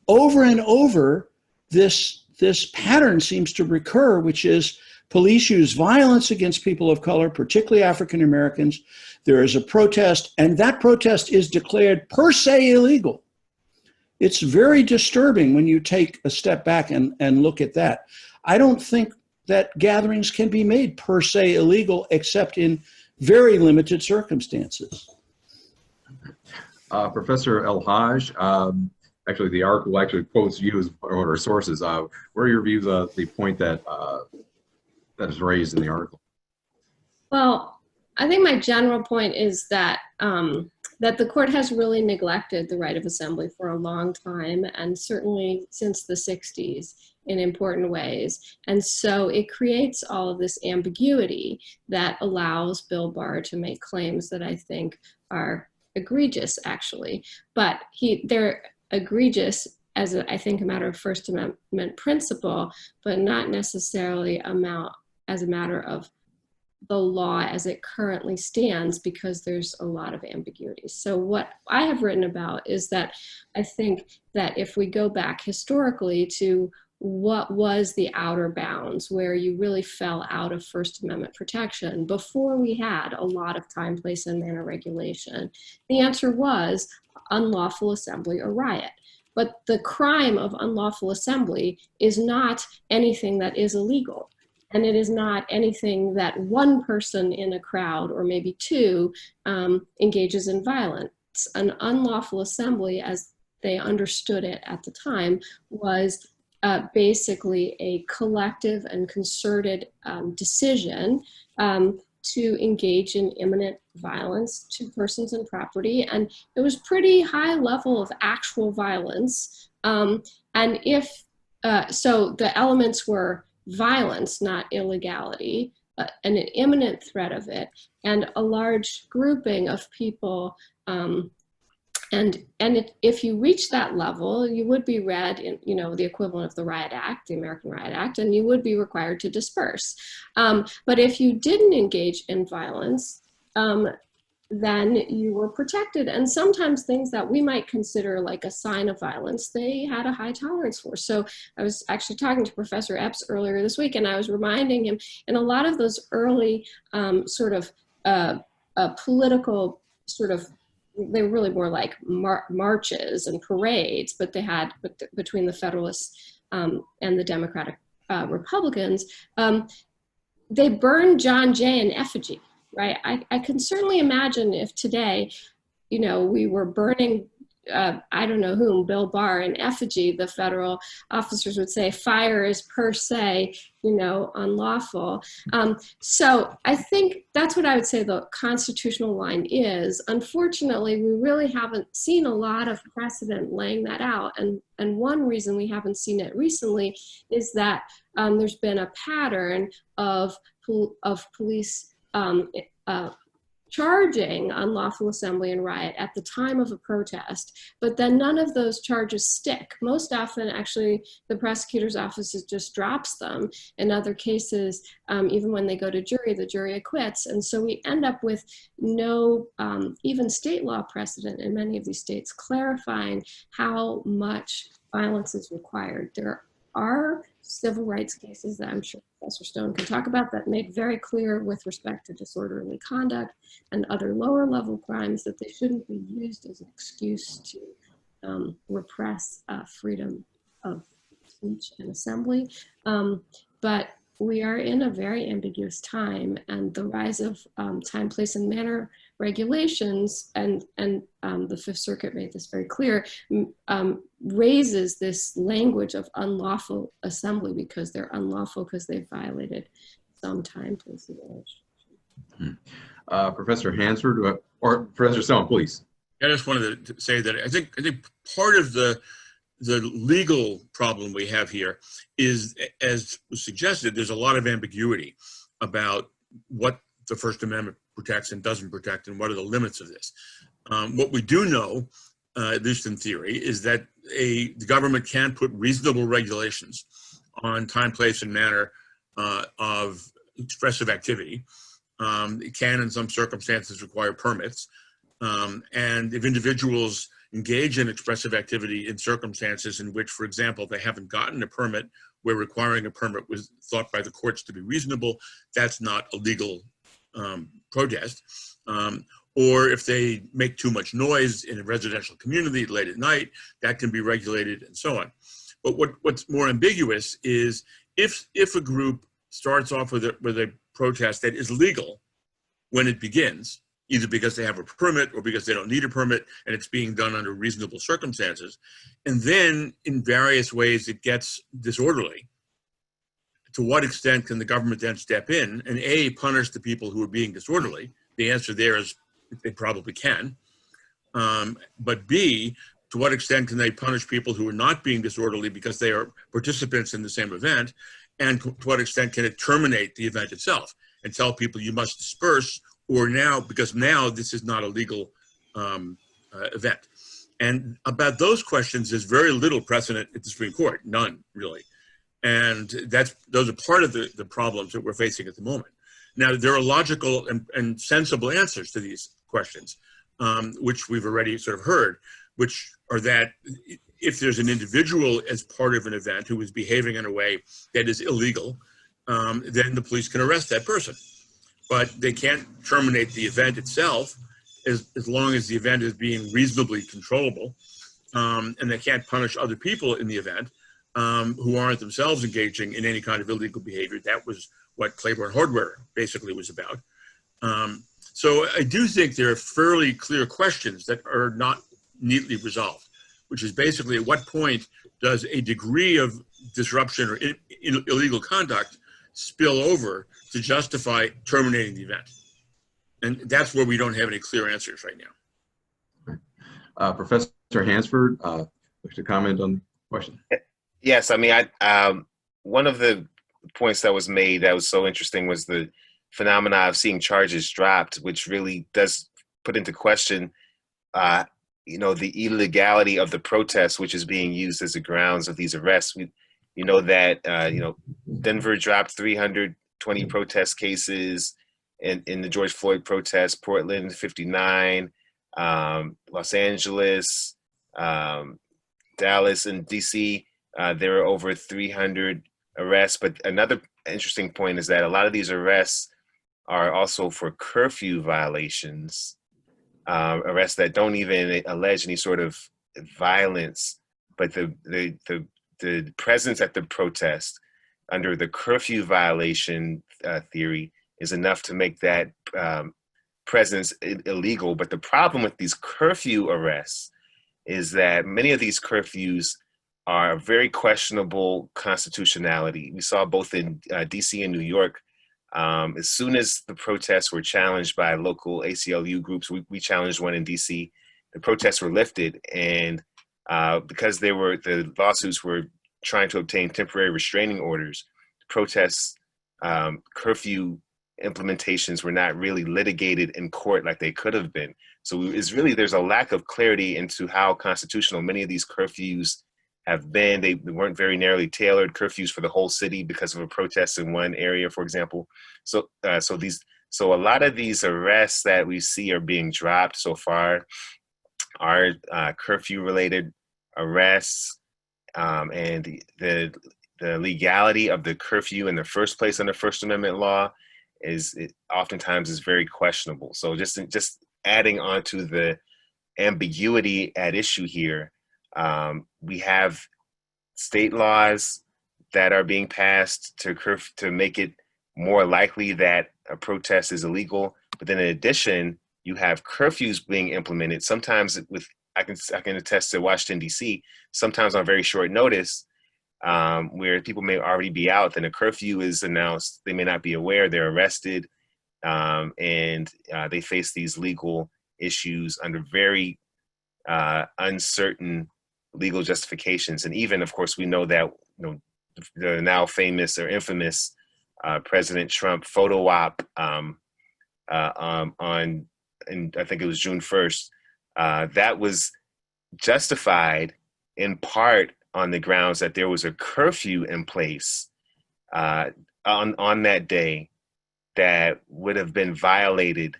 Over and over, this pattern seems to recur, which is Police use violence against people of color, particularly African Americans. There is a protest, and that protest is declared per se illegal. It's very disturbing when you take a step back and look at that. I don't think that gatherings can be made per se illegal except in very limited circumstances. Professor El-Haj, actually the article actually quotes you as one of our sources. What are your views on the point that that is raised in the article? Well, I think my general point is that that the court has really neglected the right of assembly for a long time, and certainly since the 60s in important ways. And so it creates all of this ambiguity that allows Bill Barr to make claims that I think are egregious, actually. But they're egregious as I think a matter of First Amendment principle, but not necessarily as a matter of the law as it currently stands, because there's a lot of ambiguity. So what I have written about is that I think that if we go back historically to what was the outer bounds where you really fell out of First Amendment protection before we had a lot of time, place, and manner regulation, the answer was unlawful assembly or riot. But the crime of unlawful assembly is not anything that is illegal. And it is not anything that one person in a crowd, or maybe two, engages in violence. An unlawful assembly, as they understood it at the time, was basically a collective and concerted decision to engage in imminent violence to persons and property. And it was pretty high level of actual violence. So the elements were violence, not illegality, and an imminent threat of it, and a large grouping of people. If you reach that level, you would be read in, the equivalent of the Riot Act, the American Riot Act, and you would be required to disperse. But if you didn't engage in violence, then you were protected. And sometimes things that we might consider like a sign of violence, they had a high tolerance for. So I was actually talking to Professor Epps earlier this week, and I was reminding him, in a lot of those early political they were really more like marches and parades, but they had between the Federalists and the Democratic Republicans, they burned John Jay in effigy. Right. I can certainly imagine if today, we were burning, I don't know whom, Bill Barr in effigy, the federal officers would say fire is per se, unlawful. So I think that's what I would say the constitutional line is. Unfortunately, we really haven't seen a lot of precedent laying that out. And one reason we haven't seen it recently is that there's been a pattern of police charging unlawful assembly and riot at the time of a protest, but then none of those charges stick. Most often, actually, the prosecutor's office just drops them. In other cases, even when they go to jury, the jury acquits. And so we end up with no even state law precedent in many of these states clarifying how much violence is required. There are civil rights cases that I'm sure Professor Stone can talk about that make very clear with respect to disorderly conduct and other lower level crimes that they shouldn't be used as an excuse to repress freedom of speech and assembly. But we are in a very ambiguous time, and the rise of time, place, and manner regulations, and the Fifth Circuit made this very clear, raises this language of unlawful assembly because they're unlawful because they've violated some time, place, and manner. Professor Hansford, or Professor Stone, please. I just wanted to say that I think part of the legal problem we have here is, as was suggested, there's a lot of ambiguity about what the First Amendment protects and doesn't protect, and what are the limits of this. What we do know, at least in theory, is that the government can put reasonable regulations on time, place, and manner of expressive activity. It can, in some circumstances, require permits. And if individuals engage in expressive activity in circumstances in which, for example, they haven't gotten a permit, where requiring a permit was thought by the courts to be reasonable, that's not a legal protest. Or if they make too much noise in a residential community late at night, that can be regulated and so on. But what's more ambiguous is if a group starts off with a protest that is legal when it begins, either because they have a permit or because they don't need a permit and it's being done under reasonable circumstances, and then in various ways it gets disorderly, to what extent can the government then step in and A, punish the people who are being disorderly? The answer there is they probably can. But B, to what extent can they punish people who are not being disorderly because they are participants in the same event? And to what extent can it terminate the event itself and tell people you must disperse, or now, because now this is not a legal event? And about those questions, there's very little precedent at the Supreme Court, none really. And those are part of the problems that we're facing at the moment. Now, there are logical and sensible answers to these questions, which we've already sort of heard, which are that if there's an individual as part of an event who is behaving in a way that is illegal, then the police can arrest that person. But they can't terminate the event itself as long as the event is being reasonably controllable, and they can't punish other people in the event who aren't themselves engaging in any kind of illegal behavior. That was what Claiborne Hardware basically was about. So I do think there are fairly clear questions that are not neatly resolved, which is basically at what point does a degree of disruption or illegal conduct spill over to justify terminating the event? And that's where we don't have any clear answers right now. Professor Hansford, wish to comment on the question? Yes, I mean, one of the points that was made that was so interesting was the phenomena of seeing charges dropped, which really does put into question, the illegality of the protest, which is being used as the grounds of these arrests. We know that, Denver dropped 320 protest cases in the George Floyd protest, Portland 59, Los Angeles, Dallas, and DC. There are over 300 arrests. But another interesting point is that a lot of these arrests are also for curfew violations, arrests that don't even allege any sort of violence, but the presence at the protest under the curfew violation theory is enough to make that presence illegal. But the problem with these curfew arrests is that many of these curfews are very questionable constitutionality. We saw both in DC and New York, as soon as the protests were challenged by local ACLU groups, we challenged one in DC, the protests were lifted. And because the lawsuits were trying to obtain temporary restraining orders, protests, curfew implementations were not really litigated in court like they could have been. So there's a lack of clarity into how constitutional many of these curfews have been. They weren't very narrowly tailored curfews for the whole city because of a protest in one area, for example. So a lot of these arrests that we see are being dropped so far are curfew-related arrests, and the legality of the curfew in the first place under First Amendment law oftentimes is very questionable. So just adding on to the ambiguity at issue here, we have state laws that are being passed to make it more likely that a protest is illegal. But then in addition, you have curfews being implemented, sometimes I can attest to Washington, D.C., sometimes on very short notice, where people may already be out, then a curfew is announced, they may not be aware, they're arrested, and they face these legal issues under very uncertain legal justifications. And even, of course, we know that the now famous or infamous President Trump photo op and I think it was June 1st, that was justified in part on the grounds that there was a curfew in place on that day that would have been violated.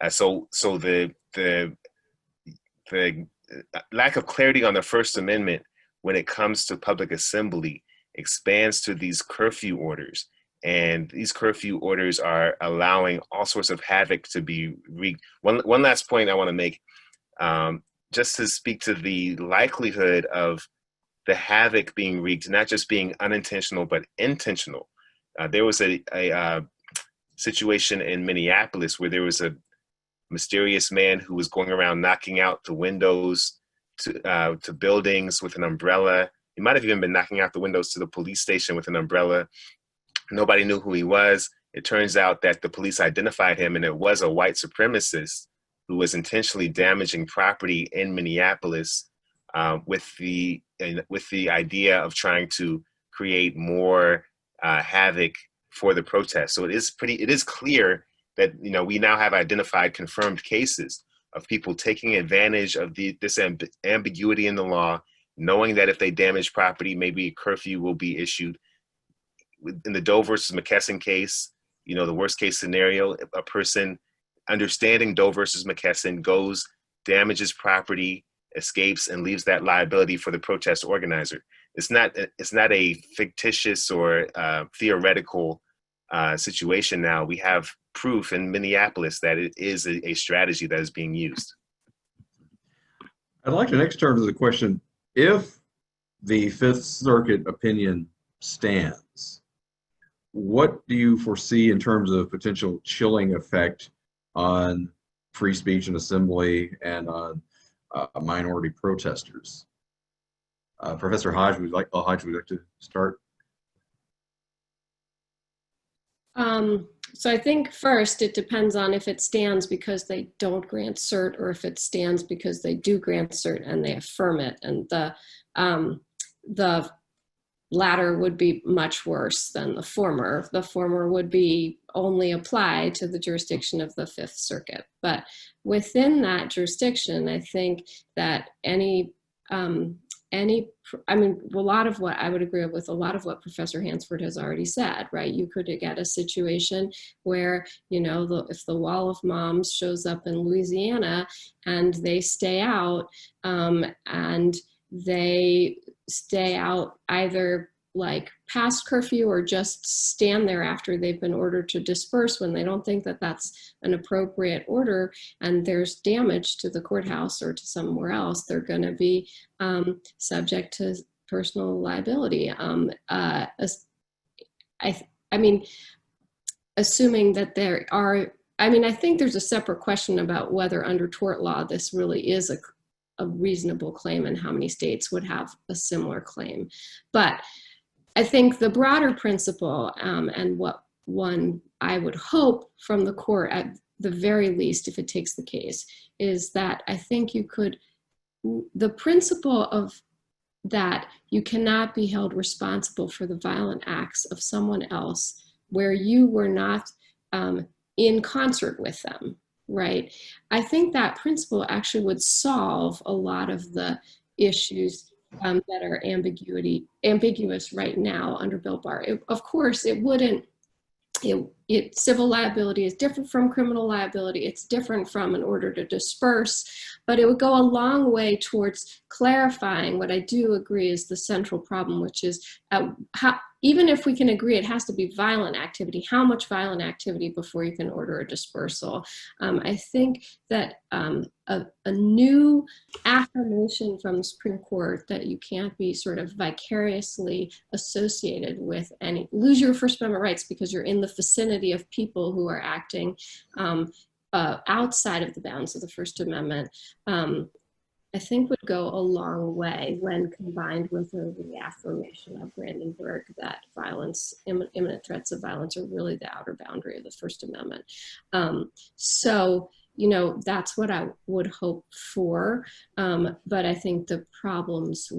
So the lack of clarity on the First Amendment when it comes to public assembly expands to these curfew orders. And these curfew orders are allowing all sorts of havoc to be wreaked. One last point I want to make, just to speak to the likelihood of the havoc being wreaked, not just being unintentional, but intentional. There was a situation in Minneapolis where there was a mysterious man who was going around knocking out the windows to buildings with an umbrella. He might have even been knocking out the windows to the police station with an umbrella. Nobody knew who he was. It turns out that the police identified him, and it was a white supremacist who was intentionally damaging property in Minneapolis with the idea of trying to create more havoc for the protest. So it is clear that, you know, we now have identified confirmed cases of people taking advantage of this ambiguity in the law, knowing that if they damage property, maybe a curfew will be issued. In the Doe versus McKesson case, you know, the worst case scenario, a person understanding Doe versus McKesson goes, damages property, escapes, and leaves that liability for the protest organizer. It's not a fictitious or theoretical situation now. We have proof in Minneapolis that it is a strategy that is being used. I'd like to next turn to the question, if the Fifth Circuit opinion stands, what do you foresee in terms of potential chilling effect on free speech and assembly and on minority protesters? Professor Hodge, would you like to start? So I think first it depends on if it stands because they don't grant cert or if it stands because they do grant cert and they affirm it. And the latter would be much worse than the former. The former would be only apply to the jurisdiction of the Fifth Circuit. But within that jurisdiction, I think that a lot of what I would agree with, a lot of what Professor Hansford has already said, right? You could get a situation where, you know, if the Wall of Moms shows up in Louisiana and they stay out either like past curfew or just stand there after they've been ordered to disperse when they don't think that that's an appropriate order, and there's damage to the courthouse or to somewhere else, they're going to be subject to personal liability. Assuming that there are, I think there's a separate question about whether under tort law this really is a reasonable claim and how many states would have a similar claim. But I think the broader principle and what one I would hope from the court at the very least, if it takes the case, is that I think the principle of that you cannot be held responsible for the violent acts of someone else where you were not in concert with them, right? I think that principle actually would solve a lot of the issues that are ambiguous right now under Bill Barr. Of course, it wouldn't. Civil liability is different from criminal liability. It's different from an order to disperse, but it would go a long way towards clarifying what I do agree is the central problem, which is even if we can agree it has to be violent activity, how much violent activity before you can order a dispersal? I think that a new affirmation from the Supreme Court that you can't be sort of vicariously associated with lose your First Amendment rights because you're in the vicinity of people who are acting outside of the bounds of the First Amendment, I think would go a long way when combined with the reaffirmation of Brandenburg that imminent threats of violence are really the outer boundary of the First Amendment. So, you know, that's what I would hope for. But I think the problems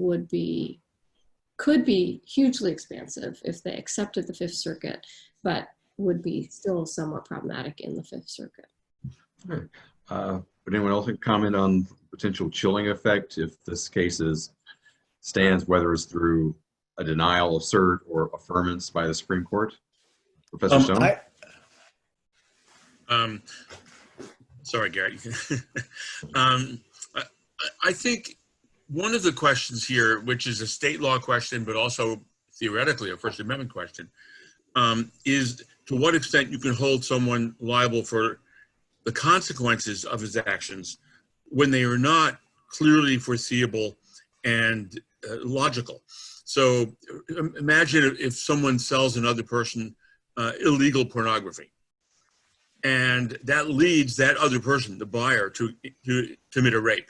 could be hugely expansive if they accepted the Fifth Circuit, but would be still somewhat problematic in the Fifth Circuit. All right. Would anyone else comment on potential chilling effect if this case stands, whether it's through a denial of cert or affirmance by the Supreme Court? Professor Stone? Sorry, Garrett. I think one of the questions here, which is a state law question, but also theoretically a First Amendment question, is to what extent you can hold someone liable for the consequences of his actions when they are not clearly foreseeable and logical. So imagine if someone sells another person illegal pornography, and that leads that other person, the buyer, to commit a rape.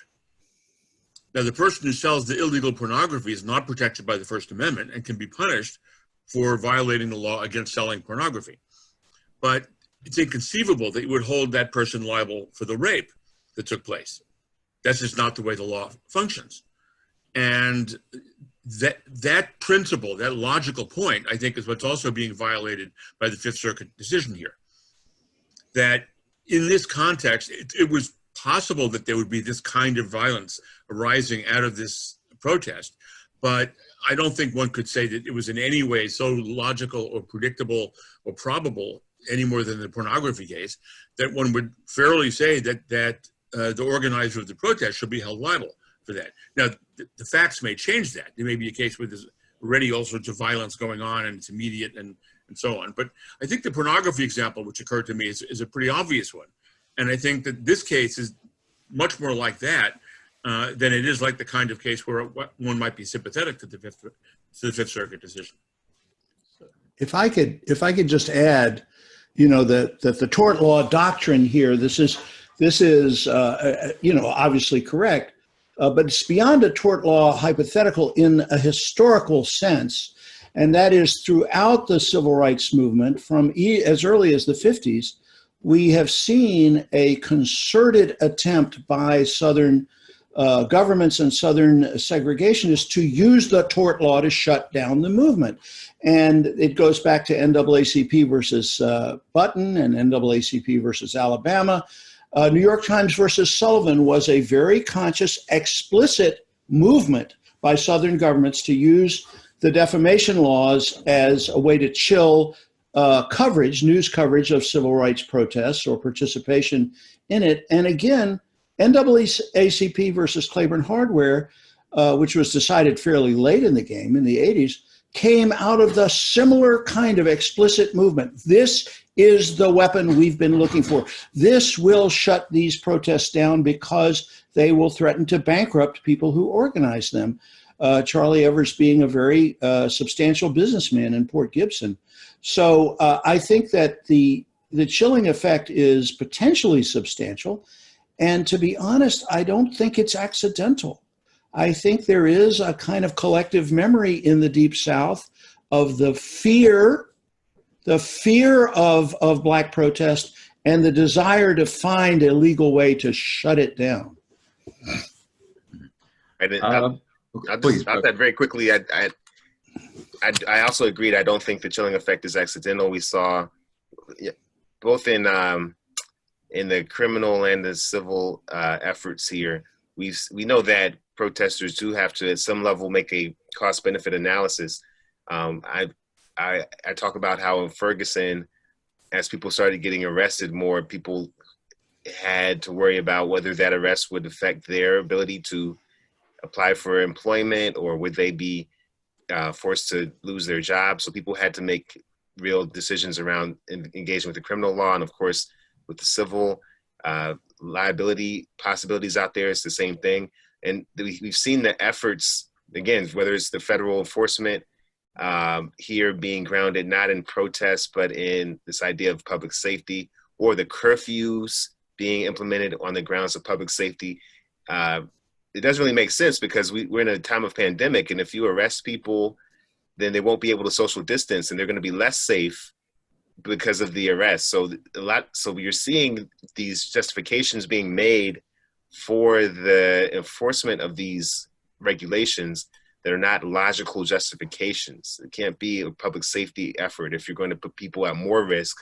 Now, the person who sells the illegal pornography is not protected by the First Amendment and can be punished for violating the law against selling pornography. But it's inconceivable that you would hold that person liable for the rape that took place. That's just not the way the law functions. And that principle, that logical point, I think is what's also being violated by the Fifth Circuit decision here. That in this context, it was possible that there would be this kind of violence arising out of this protest, but I don't think one could say that it was in any way so logical or predictable or probable, any more than the pornography case, that one would fairly say that the organizer of the protest should be held liable for that. Now, the facts may change that. There may be a case where there's already all sorts of violence going on and it's immediate and so on. But I think the pornography example, which occurred to me, is a pretty obvious one. And I think that this case is much more like that than it is like the kind of case where one might be sympathetic to the Fifth Circuit decision. If I could just add, that the tort law doctrine here, this is obviously correct, but it's beyond a tort law hypothetical in a historical sense, and that is throughout the civil rights movement from as early as the 50s, we have seen a concerted attempt by Southern governments and Southern segregationists to use the tort law to shut down the movement. And it goes back to NAACP versus Button and NAACP versus Alabama. New York Times versus Sullivan was a very conscious, explicit movement by Southern governments to use the defamation laws as a way to chill news coverage of civil rights protests or participation in it. And again, NAACP versus Claiborne Hardware, which was decided fairly late in the game in the 80s, came out of the similar kind of explicit movement. This is the weapon we've been looking for. This will shut these protests down because they will threaten to bankrupt people who organize them. Charlie Evers being a very substantial businessman in Port Gibson. So I think that the chilling effect is potentially substantial. And to be honest, I don't think it's accidental. I think there is a kind of collective memory in the Deep South of the fear of Black protest and the desire to find a legal way to shut it down. I'll that very quickly. I also agreed. I don't think the chilling effect is accidental. We saw both in the criminal and the civil efforts here. We know that protesters do have to, at some level, make a cost-benefit analysis. I talk about how in Ferguson, as people started getting arrested more, people had to worry about whether that arrest would affect their ability to apply for employment, or would they be forced to lose their job. So people had to make real decisions around engaging with the criminal law. And of course, with the civil liability possibilities out there, it's the same thing. And we've seen the efforts, again, whether it's the federal enforcement here being grounded not in protests, but in this idea of public safety, or the curfews being implemented on the grounds of public safety. It doesn't really make sense because we're in a time of pandemic, and if you arrest people, then they won't be able to social distance, and they're going to be less safe because of the arrest. So you're seeing these justifications being made for the enforcement of these regulations that are not logical justifications. It can't be a public safety effort if you're going to put people at more risk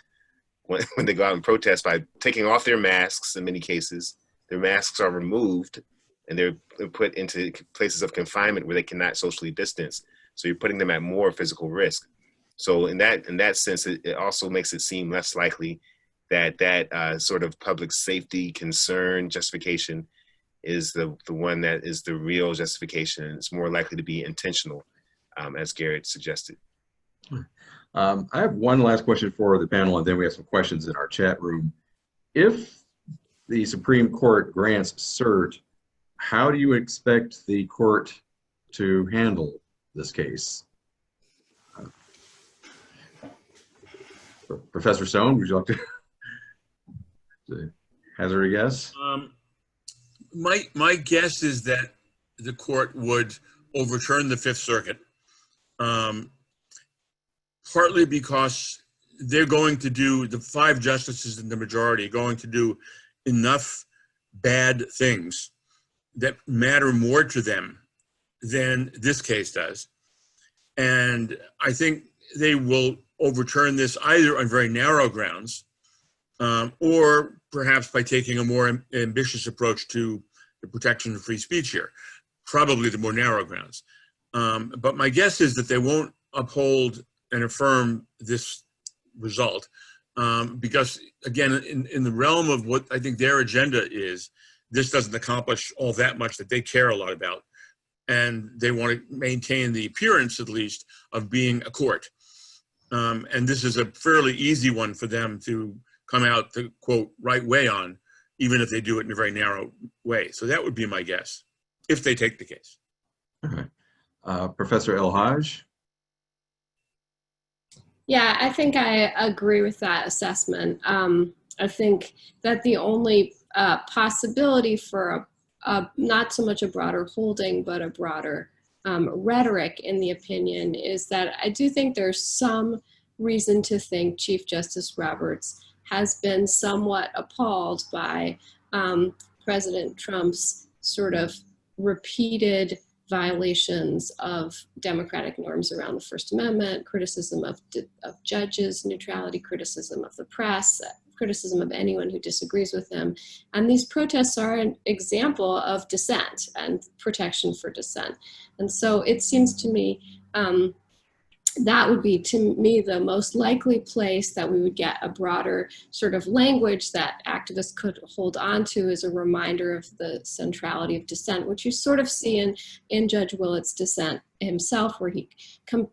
when they go out and protest by taking off their masks. In many cases, their masks are removed and they're put into places of confinement where they cannot socially distance. So you're putting them at more physical risk. So in that sense, it also makes it seem less likely that sort of public safety concern justification is the one that is the real justification, and it's more likely to be intentional, as Garrett suggested. I have one last question for the panel, and then we have some questions in our chat room. If the Supreme Court grants cert, how do you expect the court to handle this case? Professor Stone, would you like to hazard a guess? My guess is that the court would overturn the Fifth Circuit, partly because they're going to do, the 5 justices in the majority are going to do enough bad things that matter more to them than this case does. And I think they will overturn this either on very narrow grounds, or perhaps by taking a more ambitious approach to the protection of free speech here, probably the more narrow grounds. But my guess is that they won't uphold and affirm this result, because again, in the realm of what I think their agenda is, this doesn't accomplish all that much that they care a lot about. And they want to maintain the appearance, at least, of being a court. And this is a fairly easy one for them to come out the, quote, right way on, even if they do it in a very narrow way. So that would be my guess, if they take the case. Okay. Professor El-Haj? Yeah, I think I agree with that assessment. I think that the only possibility for not so much a broader holding, but a broader rhetoric in the opinion is that I do think there's some reason to think Chief Justice Roberts has been somewhat appalled by President Trump's sort of repeated violations of democratic norms around the First Amendment, criticism of judges, neutrality, criticism of the press, criticism of anyone who disagrees with him. And these protests are an example of dissent and protection for dissent. And so it seems to me that would be, to me, the most likely place that we would get a broader sort of language that activists could hold on to as a reminder of the centrality of dissent, which you sort of see in Judge Willett's dissent himself, where he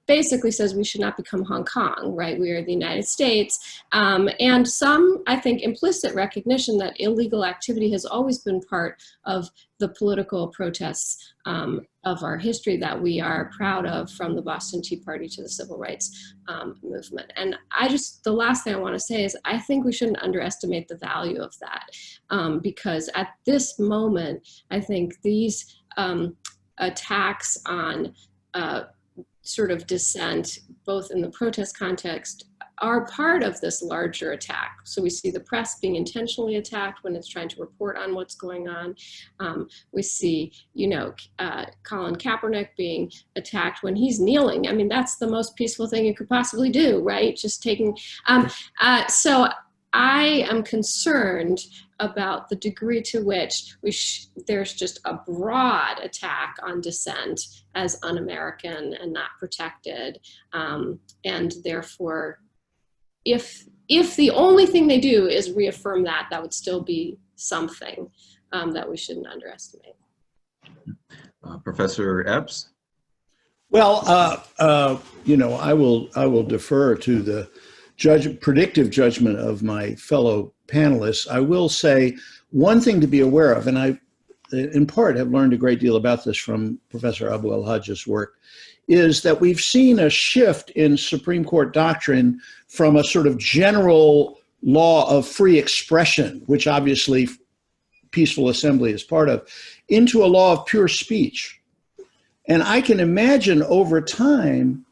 basically says we should not become Hong Kong, right? We are the United States. And some, I think, implicit recognition that illegal activity has always been part of the political protests of our history that we are proud of, from the Boston Tea Party to the Civil Rights Movement. And the last thing I want to say is I think we shouldn't underestimate the value of that, because at this moment, I think these attacks on sort of dissent, both in the protest context, are part of this larger attack. So we see the press being intentionally attacked when it's trying to report on what's going on. We see, Colin Kaepernick being attacked when he's kneeling. I mean, that's the most peaceful thing you could possibly do, right? Just taking, so I am concerned about the degree to which there's just a broad attack on dissent as un-American and not protected. And therefore, if the only thing they do is reaffirm that, that would still be something that we shouldn't underestimate. Professor Epps? Well, I will defer to the predictive judgment of my fellow panelists. I will say one thing to be aware of, and I, in part, have learned a great deal about this from Professor Abu El-Haj's work, is that we've seen a shift in Supreme Court doctrine from a sort of general law of free expression, which obviously peaceful assembly is part of, into a law of pure speech. And I can imagine over time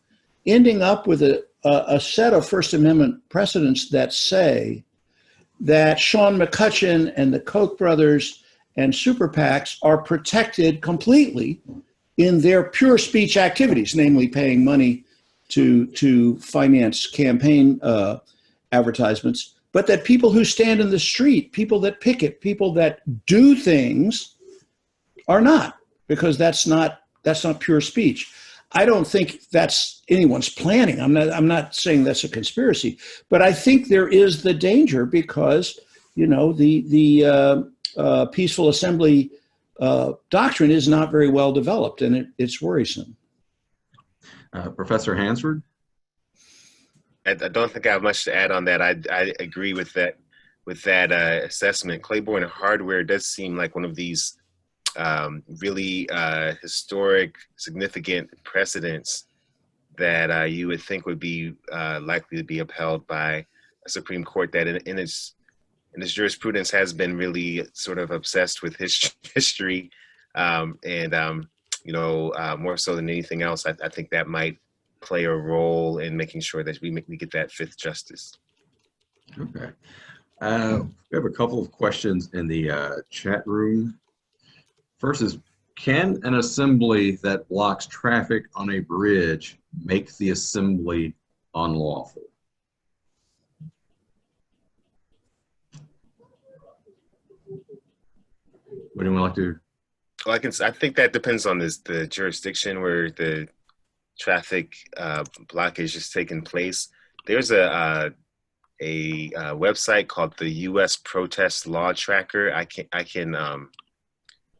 ending up with a set of First Amendment precedents that say that Sean McCutcheon and the Koch brothers and super PACs are protected completely in their pure speech activities, namely paying money to finance campaign advertisements, but that people who stand in the street, people that picket, people that do things are not, because that's not pure speech. I don't think that's anyone's planning. I'm not saying that's a conspiracy, but I think there is the danger because, the peaceful assembly doctrine is not very well developed, and it's worrisome. Professor Hansford? I don't think I have much to add on that. I agree with that assessment. Claiborne hardware does seem like one of these really historic, significant precedents that you would think would be likely to be upheld by a Supreme Court that in its jurisprudence has been really sort of obsessed with history, and more so than anything else. I think that might play a role in making sure that we get that fifth justice. Okay. We have a couple of questions in the chat room. First is, can an assembly that blocks traffic on a bridge make the assembly unlawful? Would anyone like to? Well, I think that depends on the jurisdiction where the traffic blockage is taking place. There's a website called the U.S. Protest Law Tracker. I can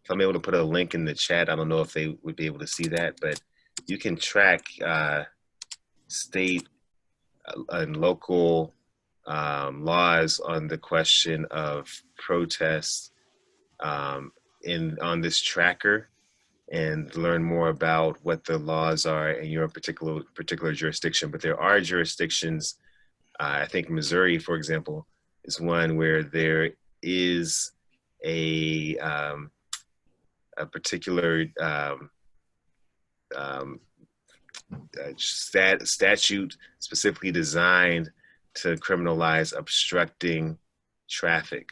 if I'm able to put a link in the chat, I don't know if they would be able to see that, but you can track state and local laws on the question of protests on this tracker, and learn more about what the laws are in your particular jurisdiction. But there are jurisdictions, I think Missouri, for example, is one where there is a particular statute specifically designed to criminalize obstructing traffic.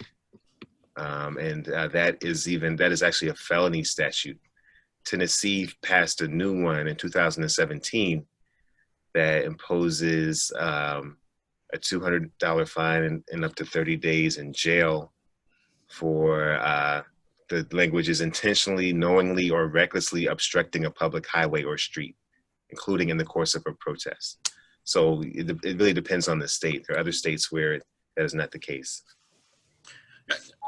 That is actually a felony statute. Tennessee passed a new one in 2017 that imposes a $200 fine and up to 30 days in jail for the language is intentionally, knowingly, or recklessly obstructing a public highway or street, including in the course of a protest. So it really depends on the state. There are other states where that is not the case.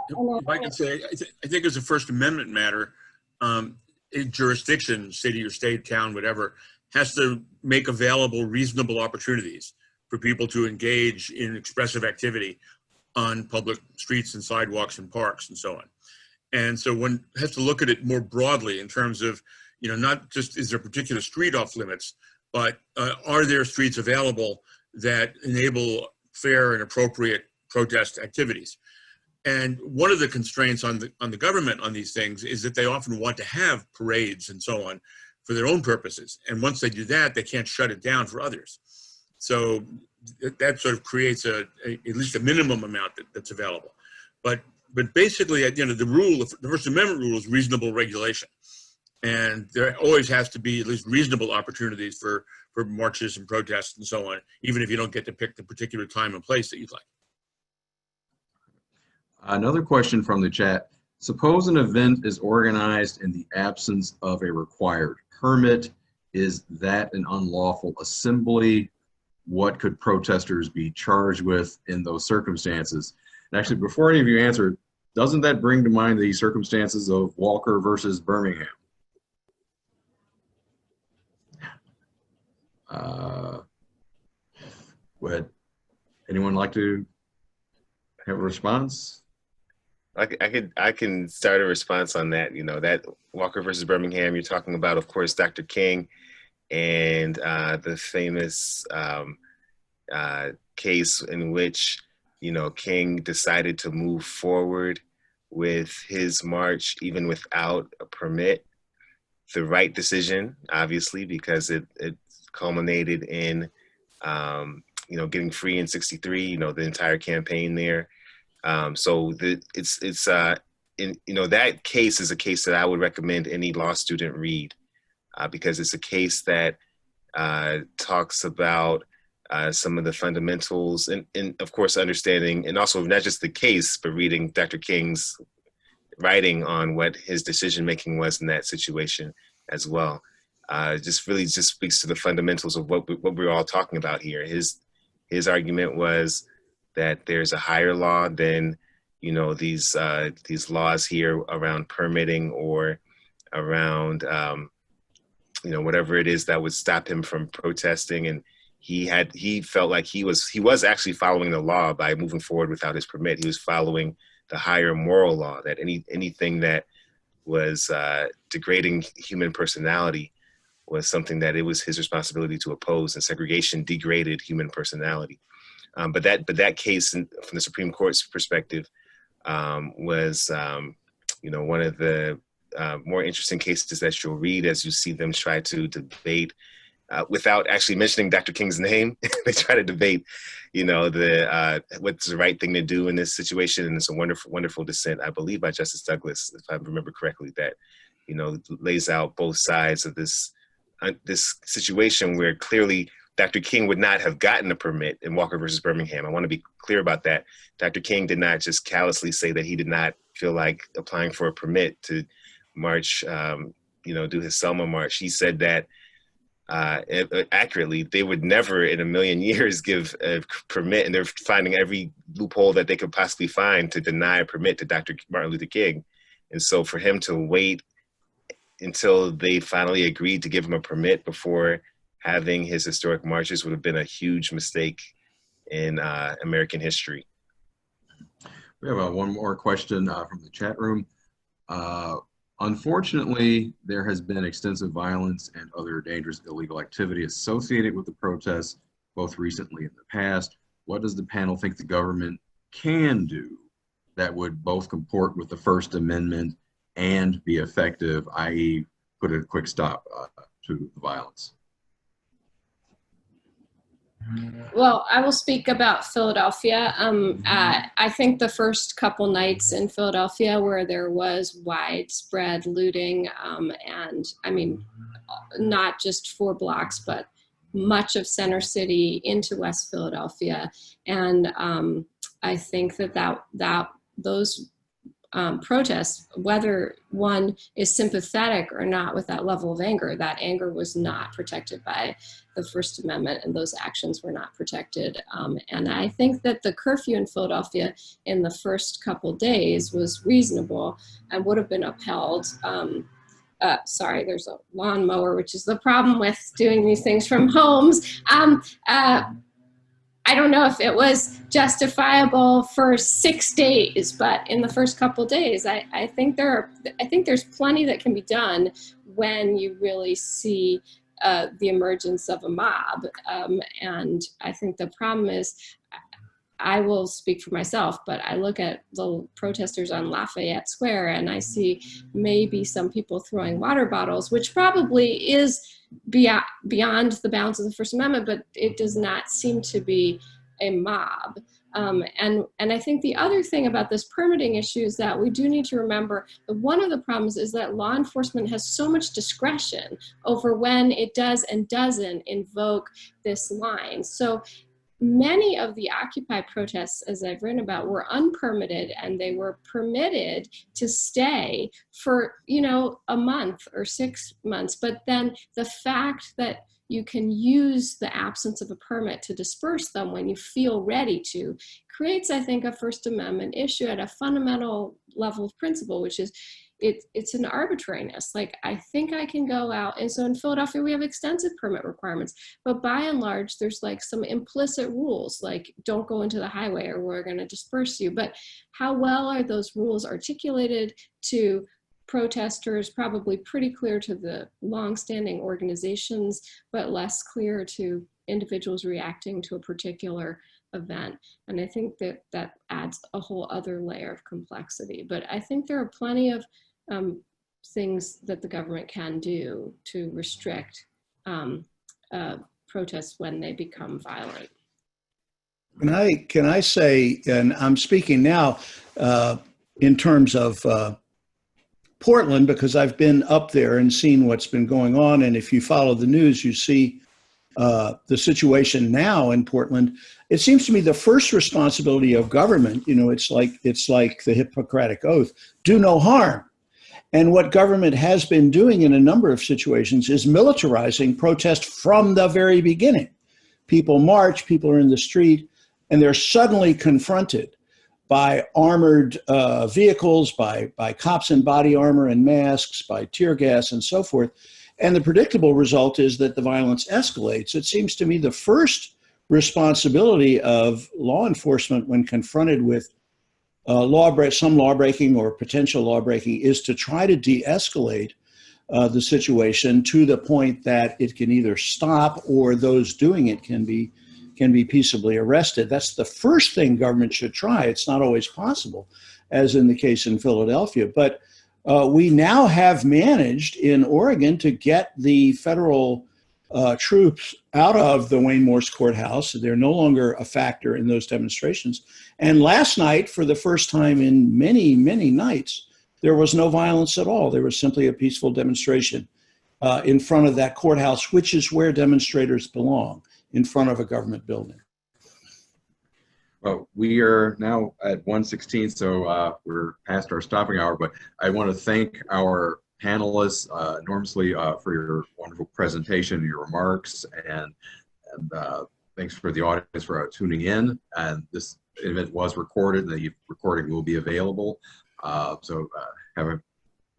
If I could say, I think as a First Amendment matter, a jurisdiction, city or state, town, whatever, has to make available reasonable opportunities for people to engage in expressive activity on public streets and sidewalks and parks and so on. And so one has to look at it more broadly in terms of, not just is there a particular street off limits, but are there streets available that enable fair and appropriate protest activities? And one of the constraints on the government on these things is that they often want to have parades and so on for their own purposes. And once they do that, they can't shut it down for others. So that sort of creates at least a minimum amount that's available. But basically, the First Amendment rule is reasonable regulation. And there always has to be at least reasonable opportunities for marches and protests and so on, even if you don't get to pick the particular time and place that you'd like. Another question from the chat. Suppose an event is organized in the absence of a required permit. Is that an unlawful assembly? What could protesters be charged with in those circumstances? And actually, before any of you answer, doesn't that bring to mind the circumstances of Walker versus Birmingham? Would anyone like to have a response? I can start a response on that. That Walker versus Birmingham, you're talking about, of course, Dr. King and the famous case in which, King decided to move forward with his march even without a permit. The right decision, obviously, because it culminated in, getting free in '63, the entire campaign there. So that case is a case that I would recommend any law student read, because it's a case that talks about some of the fundamentals and of course understanding, and also not just the case, but reading Dr. King's writing on what his decision making was in that situation as well. Just speaks to the fundamentals of what we're all talking about here. His argument was that there's a higher law than you know, these laws here around permitting or around, you know, whatever it is that would stop him from protesting. And he felt like he was actually following the law by moving forward without his permit. He was following the higher moral law, that anything that was degrading human personality was something that it was his responsibility to oppose, and segregation degraded human personality. But that case, from the Supreme Court's perspective, was you know, one of the more interesting cases that you'll read as you see them try to debate without actually mentioning Dr. King's name. They try to debate, you know, what's the right thing to do in this situation. And it's a wonderful, wonderful dissent, I believe, by Justice Douglas, if I remember correctly, that, you know, lays out both sides of this situation where clearly Dr. King would not have gotten a permit in Walker versus Birmingham. I want to be clear about that. Dr. King did not just callously say that he did not feel like applying for a permit to march, you know, do his Selma march. He said that accurately, they would never in a million years give a permit, and they're finding every loophole that they could possibly find to deny a permit to Dr. Martin Luther King. And so for him to wait until they finally agreed to give him a permit before having his historic marches would have been a huge mistake in American history. We have one more question from the chat room. Unfortunately, there has been extensive violence and other dangerous illegal activity associated with the protests, both recently and in the past. What does the panel think the government can do that would both comport with the First Amendment and be effective, i.e. put a quick stop to the violence? Well, I will speak about Philadelphia. I think the first couple nights in Philadelphia where there was widespread looting, and I mean, not just 4 blocks, but much of Center City into West Philadelphia. And I think that those protests, whether one is sympathetic or not with that level of anger, that anger was not protected by the First Amendment, and those actions were not protected. And I think that the curfew in Philadelphia in the first couple days was reasonable and would have been upheld. Sorry, there's a lawnmower, which is the problem with doing these things from homes. I don't know if it was justifiable for 6 days, but in the first couple days, I think there's plenty that can be done when you really see the emergence of a mob. And I think the problem is, I will speak for myself, but I look at the protesters on Lafayette Square and I see maybe some people throwing water bottles, which probably is beyond the bounds of the First Amendment, but it does not seem to be a mob. And I think the other thing about this permitting issue is that we do need to remember that one of the problems is that law enforcement has so much discretion over when it does and doesn't invoke this line. So many of the Occupy protests, as I've written about, were unpermitted, and they were permitted to stay for, you know, a month or 6 months. But then the fact that you can use the absence of a permit to disperse them when you feel ready to creates, I think, a First Amendment issue at a fundamental level of principle, which is it's an arbitrariness. Like, I think I can go out. And so in Philadelphia, we have extensive permit requirements, but by and large, there's like some implicit rules, like don't go into the highway or we're going to disperse you. But how well are those rules articulated to protesters? Probably pretty clear to the longstanding organizations, but less clear to individuals reacting to a particular event. And I think that adds a whole other layer of complexity. But I think there are plenty of things that the government can do to restrict protests when they become violent. Can I say, and I'm speaking now in terms of Portland, because I've been up there and seen what's been going on. And if you follow the news, you see the situation now in Portland. It seems to me the first responsibility of government, you know, it's like the Hippocratic Oath, do no harm. And what government has been doing in a number of situations is militarizing protest from the very beginning. People march, people are in the street, and they're suddenly confronted by armored vehicles, by cops in body armor and masks, by tear gas and so forth. And the predictable result is that the violence escalates. It seems to me the first responsibility of law enforcement when confronted with some lawbreaking or potential lawbreaking is to try to de-escalate the situation to the point that it can either stop or those doing it can be peaceably arrested. That's the first thing government should try. It's not always possible, as in the case in Philadelphia. But we now have managed in Oregon to get the federal troops out of the Wayne Morse courthouse. They're no longer a factor in those demonstrations. And last night, for the first time in many, many nights, there was no violence at all. There was simply a peaceful demonstration in front of that courthouse, which is where demonstrators belong, in front of a government building. Well, we are now at 1:16, so we're past our stopping hour, but I want to thank our panelists enormously for your wonderful presentation, your remarks, and thanks for the audience for tuning in. And this event was recorded, and the recording will be available. So have a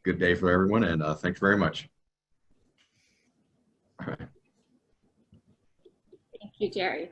good day for everyone, and thanks very much. All right. Thank you, Jerry.